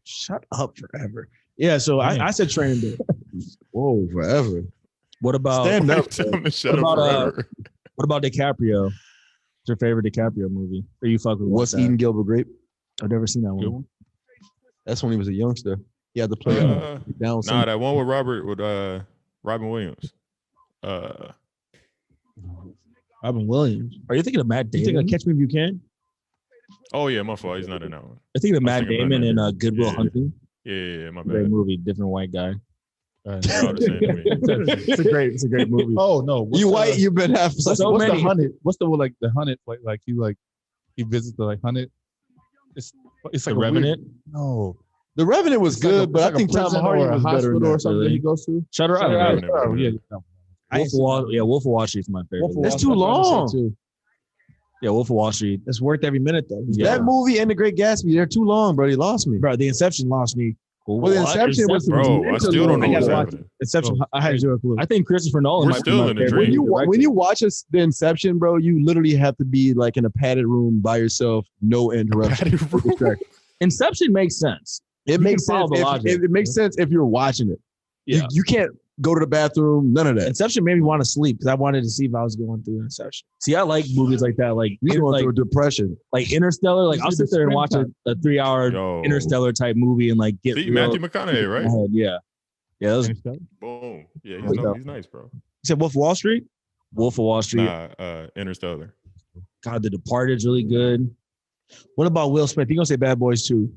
Shut up forever. Yeah, so I said Training Day. Whoa, forever. What about Stand up. Tell him to shut What up about, forever. what about DiCaprio? What's your favorite DiCaprio movie? Or you fuck with What's that? Eating Gilbert Grape? I've never seen that Good one. one. That's when he was a youngster. He had to play down. Nah, that one with Robin Williams. Robin Williams. Are you thinking of Matt You Damon? think of Catch Me If You Can? Oh yeah, my fault. He's not in that one. I think of I'm Matt thinking about Damon Matt in Good Will Yeah. Hunting. Yeah, my Great bad. movie, different white guy. They're all the same to me. It's a great movie. Oh no! What's You the- white, you been half. What's, so what's many. the hunted? What's the one like the hunted? Like he visits the like hunted. It's The like a weird- Revenant. no, The Revenant was It's like good, a- but it's I like a think Tom prison Hardy or a was better hospital than or that. something that really. he goes to. Shutter Shutter Island. Island. Yeah. Yeah. Wolf of Wall Street's my favorite. Wolf of That's Wall too Street, I was gonna long. say, too. Yeah, Wolf of Wall Street. It's worth every minute though. Yeah. That movie and The Great Gatsby, they're too long, bro. He lost me. Bro, the Inception lost me. Well, the Inception was Bro, I still don't know I what's gotta watch happening. Inception, I had zero clue. I think Christopher Nolan We're might still be my in the favorite dream. When you watch the Inception, bro, you literally have to be like in a padded room by yourself, no interruption. Inception makes sense. It You makes can follow sense. the logic. It makes sense if you're watching it. Yeah. You can't go to the bathroom, none of that. Inception made me want to sleep because I wanted to see if I was going through Inception. See, I like movies like that, like You're going like, through a depression. like Interstellar. Like You I'll see sit the there and screen watch time. a 3-hour Yo. Interstellar type movie and like get See, real Matthew McConaughey, in my right? head. Yeah, yeah. That was Boom. Yeah, Wait, he's nice, bro. You said Wolf of Wall Street? Wolf of Wall Street. Nah, Interstellar. God, The Departed's really good. What about Will Smith? You gonna say Bad Boys too?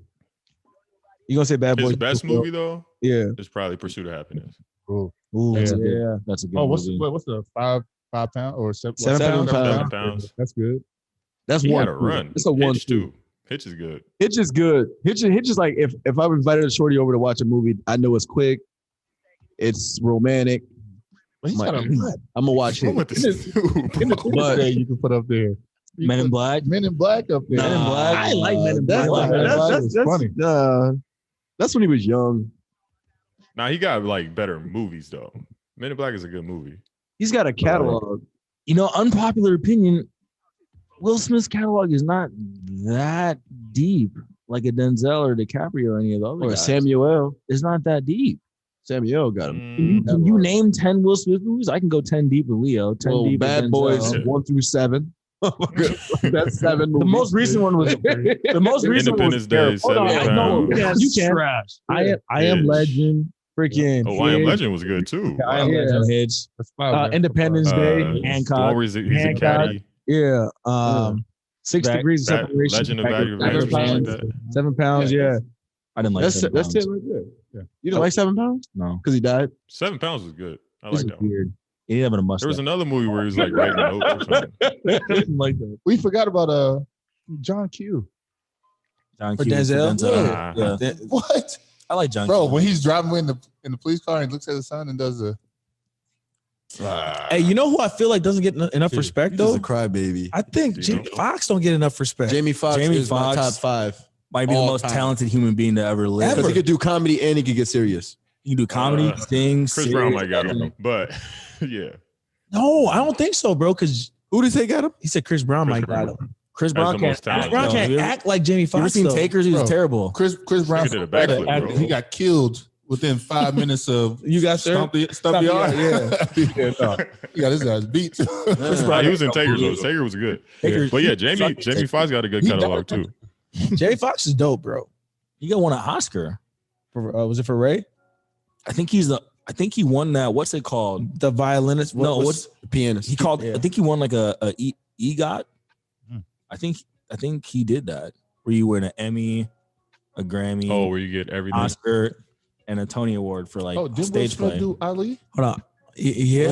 You gonna say Bad Boys? His best movie though Yeah. is probably Pursuit of Happiness. Cool. Ooh, That's a yeah. good. That's a good Oh, movie. what's the 5 pound or 7 7 pounds. 7 pounds. That's good. That's He one. had a run. It's a one. Hitch too. Hitch is good. Hitch is good. Hitch is like if I've invited a shorty over to watch a movie, I know it's quick, it's romantic. But he's got a lot. I'm gonna watch What's it. wrong with this dude, bro? But you can put up there. You Men in put Black. Men in Black up there. Men in Black. I like Men in Black. That's funny. That's when he was young. Nah, he got like better movies though. Men in Black is a good movie. He's got a catalog. You know, unpopular opinion. Will Smith's catalog is not that deep, like a Denzel or DiCaprio or any of the other Or guys. Samuel. It's not that deep. Samuel got him. Can you name 10 Will Smith movies? I can go 10 deep with Leo. 10 Well, deep with Bad Denzel. Boys 1 through 7. That's 7 movies. The most recent one was the most recent one was Independence Day, terrible. 7 No, pounds. you can. Trash. I Am Hitch. Legend. Freaking. Oh, I Am Hitch. Legend was good too. I Am Yeah. Legend. Hitch. That's 5. Independence Day. The one Hancock. where he's a Hancock. caddy. Yeah. 6 Back- degrees of That separation. Legend of Value Bagger Revenge or something like Pants. that. 7 pounds. Yeah. I didn't like That's 7 that's pounds. it right there. Yeah. You didn't like 7 pounds? No. Because he died? 7 pounds was good. I This like is that one. weird. He didn't have a mustache. There was another movie where he was like writing notes or something. like that. We forgot about John Q. John For Q was Denzel? Yeah. Yeah. What? I like John Bro, Q. when he's driving in the police car and looks at his son and does the Hey, you know who I feel like doesn't get enough respect He's though? a crybaby. I think You Jamie know? Foxx don't get enough respect. Jamie Foxx Jamie is my Foxx. top 5. Might be the all most time. talented human being to ever live. Because he could do comedy and he could get serious. You can do comedy, sing, Chris sing. Brown might got him, but yeah. No, I don't think so, bro. Because Who did they got him? he said Chris Brown Chris might Brown. got him. Chris As Brown the can't most act. Chris Brown talented. though. can't You ever- act like Jamie You ever Foxx. seen though. Takers? He was Bro. terrible. Chris Brown. Nigga did a backflip, bro. He got killed within 5 minutes of You got there? Stump the yard. Yeah, no. He got his ass beat. Nah, he was in Taker though. Taker was good. Takers- But yeah, Jamie Foxx got a good He catalog died. too. Jamie Foxx is dope, bro. He got won an Oscar. Was it for Ray? I think he won that. What's it called? The violinist? No, What's the pianist? He called. Yeah. I think he won like a EGOT. Hmm. I think he did that. Where you win an Emmy, a Grammy, Oh, where you get everything. Oscar, and a Tony Award for like Oh, did Will stage Smith play. do Ali? Hold on. Yeah.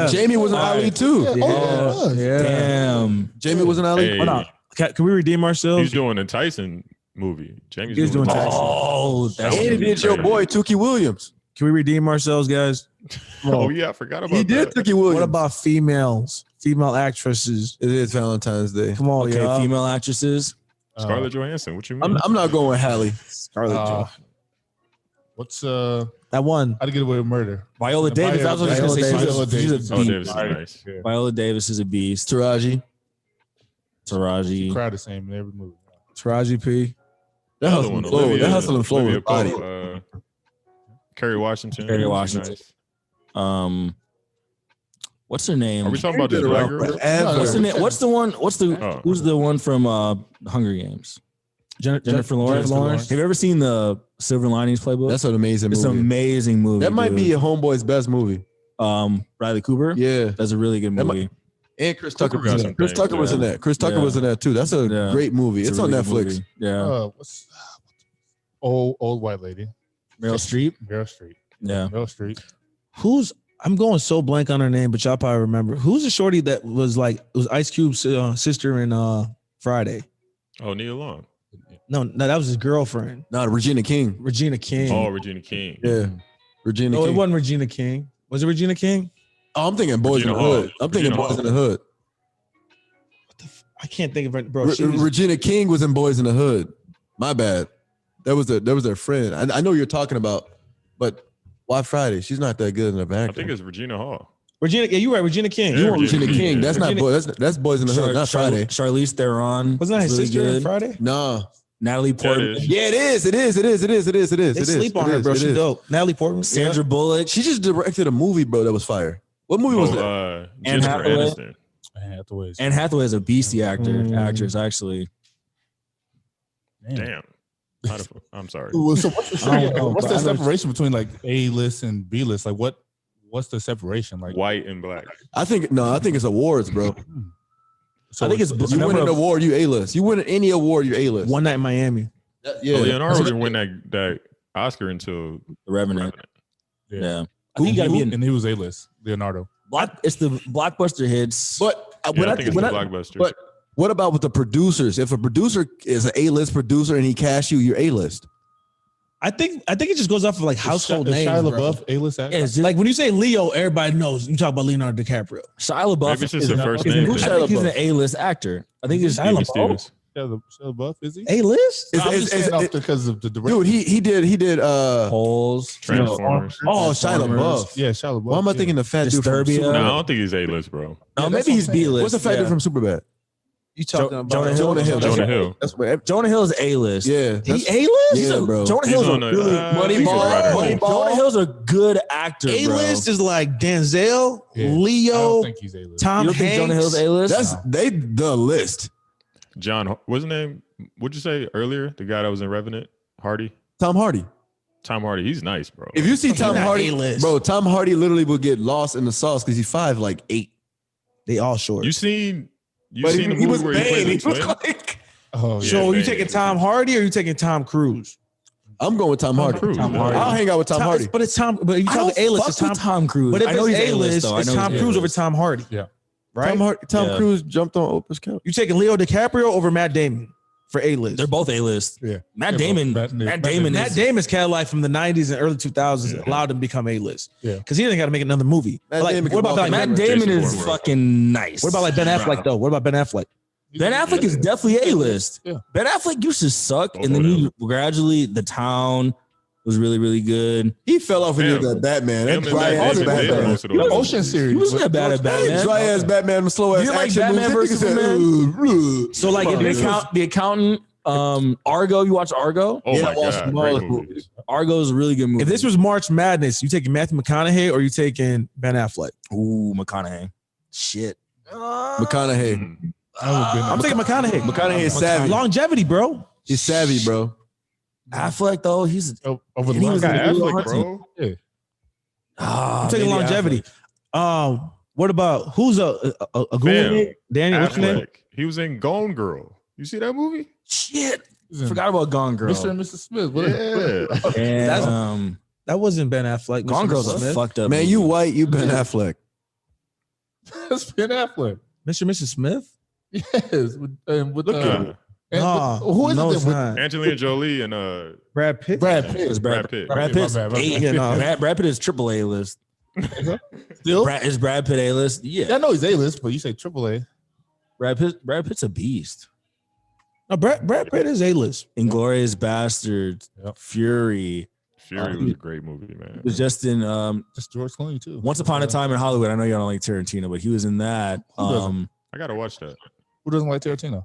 Jamie was an All Ali right. too. Yeah. Oh, it was. Yeah. Damn. Jamie was an Ali. Hey, Hold on. Can we redeem he's ourselves? doing a Tyson movie. Jamie's He's doing Tyson. Oh, That that's was And he did your crazy. boy Tukey Williams. Can we redeem ourselves, guys? Oh yeah, I forgot about He did that. Tukey Williams. What about female actresses? It is Valentine's Day. Come on, okay. y'all. Female actresses. Scarlett Johansson. What you mean? I'm not going with Halle. Scarlett Johansson. What's That one. How to Get Away with Murder? Viola Davis. That's what I was Viola gonna say. She's Davis. a Oh, beast. Davis is nice. Yeah. Viola Davis is a beast. Taraji. Taraji. Cried the same in every movie. Taraji P. That Other hustle one, and flow. Olivia- That hustle and flow Olivia was body. Pope, Kerry Washington. Kerry She's Washington. nice. What's her name? Are we talking about this black girl? Forever. What's the name? What's the one? Oh. Who's the one from Hunger Games? Jennifer Lawrence. Lawrence. Have you ever seen the Silver Linings Playbook? That's an amazing It's an movie. amazing movie. That might dude. be a homeboy's best movie. Bradley Cooper. Yeah. That's a really good That movie. And Chris Tucker Cooper got was in some that. Chris things, Tucker was yeah. in that. Chris Tucker Yeah. was in that too. That's a Yeah. great movie. It's a on really good Netflix. movie. Yeah. What's old white lady? Meryl Streep. Meryl Streep. Yeah. Meryl Streep. Who's I'm going so blank on her name, but y'all probably remember. Who's the shorty that was like it was Ice Cube's sister in Friday? Oh, Nia Long. No, that was his girlfriend, No, Regina King. Regina King. Oh, Regina King. Yeah. Regina No, it King. wasn't Regina King. Was it Regina King? Oh, I'm thinking Boys in the Regina Hood. Hall. I'm thinking Regina Boys Hall. in the Hood. I can't think of her, bro. She was- Regina King was in Boys in the Hood. My bad. That was their friend. I know you're talking about, but why Friday? She's not that good in the back. I think it's Regina Hall. Regina. Yeah, you right. Regina King. Yeah, You want Regina Regina King. King. That's not Regina- boy. That's Boys in the Hood. Not Friday. Charlize Theron. Wasn't that his really sister in good. Friday? No. Natalie Portman. is. Yeah, it is. It is. It is. It is. It is. It is. They It is. sleep on It her, is. bro. It She's is. dope. Natalie Portman. Sandra Bullock. She just directed a movie, bro. That was fire. What movie was that? Anne Jennifer Hathaway. Aniston. Hathaways. Anne Hathaway is a beastie actress, actually. Damn. I'm sorry. So what's the, I don't know, what's but the I know- separation between like A list and B list? Like what's the separation? Like White and black. I think it's awards, bro. so I think it's You win an award, you A-list. You win any award, you A-list. One Night in Miami. Yeah, Leonardo didn't win that Oscar until The Revenant. Yeah. Yeah. I think you gotta be in and he was A-list, Leonardo. it's the blockbuster hits. but I think it's the blockbusters. But what about with the producers? If a producer is an A-list producer and he casts you, you're A-list. I think it just goes off of like household names. Shia bro. LaBeouf, A-list actor. Yeah, it's just, Like when you say Leo, everybody knows. You talk about Leonardo DiCaprio. Shia LaBeouf Maybe it's just is the an- first is name an- thing. I think he's an A-list actor. I think it's Stevie Stevens. Shia LaBeouf, is he? A list? I'm just saying off because of the director. Dude, he did Holes. Transformers. oh, Shia LaBeouf. Yeah, Shia LaBeouf. Why am I thinking the fat dude from Disturbia. No, I Superbad? don't think he's A-list, bro. No, Yeah, maybe that's he's what I'm saying. B-list. What's the fat dude yeah. from Superbad? You talking about Jonah Hill? Jonah Hill. Jonah Hill. That's what. Jonah Hill is A-list. Yeah, He that's, A-list? yeah, bro. Jonah He's Hill's a on the- really I think he's right at home. Jonah Hill's a good actor. A-list is like Denzel, Yeah. I Leo, don't think he's A-list. Tom You don't think Hanks. Jonah Hill's A-list? That's the list. John, what's his name? What'd you say earlier? The guy that was in Revenant? Hardy? Tom Hardy. Tom Hardy. He's nice, bro. If you see Tom not Hardy, A-list. bro, Tom Hardy literally will get lost in the sauce because he's 5'8". They all short. You seen But the he was movie where he big. He plays the was twin? like, Oh, yeah. So are you man. taking Tom Hardy or are you taking Tom Cruise? I'm going with Tom Hardy. Cruise. Tom Hardy. I'll hang out with Tom Hardy. But it's Tom. But you I talk don't A-list. It's fuck with Tom Cruise. But if I know it's he's A-list, though. I it's know Tom he's Cruise over A-list. Tom Hardy. Yeah. Right? Tom Yeah. Cruise jumped on Oprah's couch. You taking Leo DiCaprio over Matt Damon for A-list? They're both A-list. Yeah. Matt Yeah, Damon. both. Matt Damon Matt is. Damon's catalog from the 90s and early 2000s allowed him to become A-list. Yeah. Because he didn't got to make another movie. Matt Like, Damon what can about walk like, in Matt Jason Damon is Bourne. fucking nice. what about like Ben Affleck though? What about Ben Affleck? Ben Affleck is definitely A-list. Yeah. Ben Affleck used to suck, Oh, and then whatever. he gradually The Town was really, really good. He fell off when he Damn. was that Batman. Him That and dry Matt ass Damon did Batman. most of those Ocean movies. series. He wasn't that bad at Batman. Dry ass Batman with slow ass You like action Batman moves. versus That nigga said, So like Come if on, they The accountant, Argo. You watch Argo? Oh Yeah, my I watched god, them all. great movie. Argo is a really good movie. if this was March Madness, you taking Matthew McConaughey or you taking Ben Affleck? Ooh, McConaughey. Shit. McConaughey. Mm. I'm taking McConaughey. McConaughey is savvy. Longevity, bro. He's savvy, bro. Affleck though, he's Over And he was the Got in the Affleck, Hunting. bro. I'm taking longevity. What about who's a Bam. good Danny? What's your name? Affleck. He was in Gone Girl. You see that movie? shit. Forgot about Gone Girl. Mr. and Mrs. Smith. What Yeah. And, That's- That wasn't Ben Affleck. Gone Mr. Girl's a Smith. fucked up. Man, movie. you white, you Ben Affleck. That's Ben Affleck. Mr. and Mrs. Smith. Yes. With Look at and Nah, who is no, it? it's With not. Angelina Jolie and Brad Pitt. Brad Pitt. It's Brad Pitt. Brad Pitt's My bad. A- Yeah, no. Brad Pitt is triple A list. Still? Is Brad Pitt A list? Yeah, Yeah. I know he's A-list, but you say AAA. Brad Pitt's a beast. No, Brad Pitt is A-list. Inglorious Bastards, Yep. Fury. Fury was a great movie, man. He was just in Just George Clooney too. Once Upon a Time in Hollywood. I know you don't like Tarantino, but he was in that. Who doesn't? I gotta watch that. Who doesn't like Tarantino?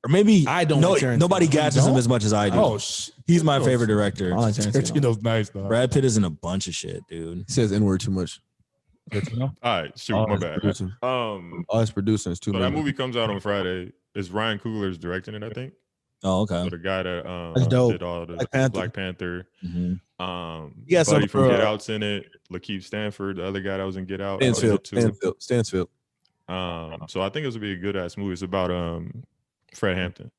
Or maybe I don't no, like Tarantino. nobody gasses him don't? as much as I do. Oh, He's my favorite director. I like Tarantino. Tarantino's nice though. Brad Pitt is in a bunch of shit, dude. He says N-word too much. Tarantino? All right, shoot, Oh, my it's bad. Producing. So His producing is too that many. movie comes out on Friday. It's Ryan Coogler's directing it, I think. Oh, okay. So the guy that That's dope. did all the Black Panther. Black Panther. Mhm. You got Buddy some from for, Get Out's in it. Lakeith Stanford, the other guy that was in Get Out. was in Stansfield. it too. Stansfield. So I think it's gonna be a good ass movie. It's about Fred Hampton,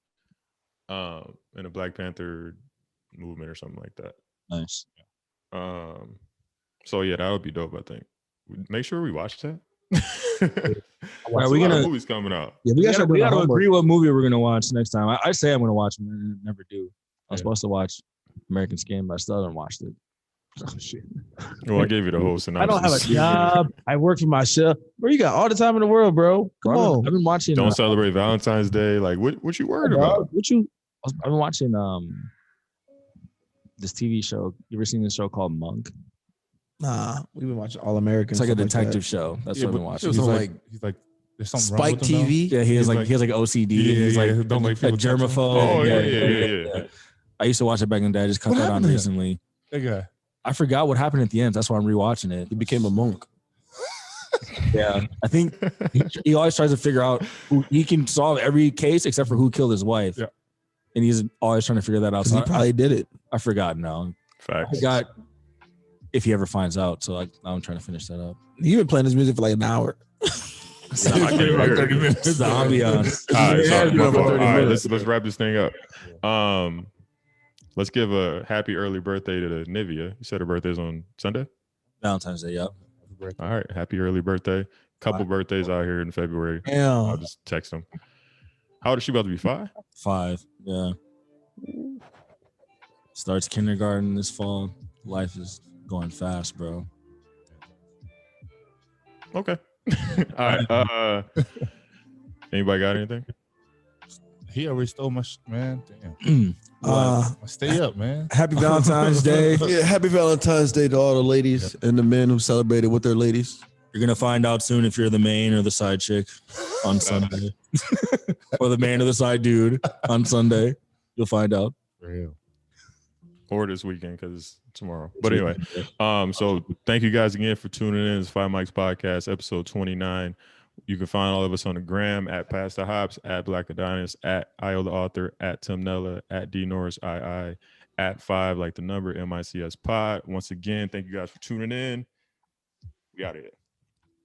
in a Black Panther movement or something like that. Nice. So yeah, that would be dope. I think. Make sure we watch that. Are we gonna? movies coming out? Yeah, We gotta, do we the gotta homework. agree what movie we're gonna watch next time. I say I'm gonna watch it, and I never do. I was Yeah. supposed to watch American Skin, but I still haven't watched it. Oh shit! Well, I gave you the whole synopsis. I don't have a job. I work for myself. Bro, you got all the time in the world, bro. Come Bro, on. I've been watching. Don't celebrate Valentine's Day. Like, what you worried about? Dog, what you? I've been watching this TV show. You ever seen this show called Monk? Nah, we've been watching All American. It's like a stuff detective that. show. That's Yeah, what I've been but watching. was he's on, like, like, he's like, there's something wrong Spike with him, though. TV. Yeah, he has He's like like- he has like OCD. Yeah, He's yeah, like don't like a people touch him. germaphobe. Oh, yeah. I used to watch it back in the day. I just cut What that on happened to him? recently. That guy. I forgot what happened at the end. That's why I'm rewatching it. He became a monk. Yeah, I think he always tries to figure out who he can solve every case except for who killed his wife. Yeah. And he's always trying to figure that out. 'Cause So he probably did it. I forgot now. I Facts. forgot if he ever finds out. So I'm trying to finish that up. You've been playing this music for like an hour. I can't hear Like it. 30 minutes. It's the ambiance. All right, Yeah, sorry, it's been my about fault. 30 All right, minutes. let's wrap this thing up. Let's give a happy early birthday to Nivea. You said her birthday's on Sunday? Valentine's Day, yep. All right. Happy early birthday. Couple birthdays out here in February. I'll Damn. just text them. How old is she about to be? 5? 5, yeah. Starts kindergarten this fall. Life is going fast, bro. Okay. All right. Anybody got anything? He already stole my man. Damn. Stay up, man. Happy Valentine's Day. Yeah, happy Valentine's Day to all the ladies and the men who celebrated with their ladies. You're gonna find out soon if you're the main or the side chick on Sunday, or the main or the side dude on Sunday. You'll find out. For real. Or this weekend because it's tomorrow. But anyway, so thank you guys again for tuning in. It's Five Mics Podcast, episode 29. You can find all of us on the gram at Pastor Hops, at Black Adonis, at Io the Author, at Tim Nella, at D Norris II, at 5 like the number MICS Pod. Once again, thank you guys for tuning in. We out of here.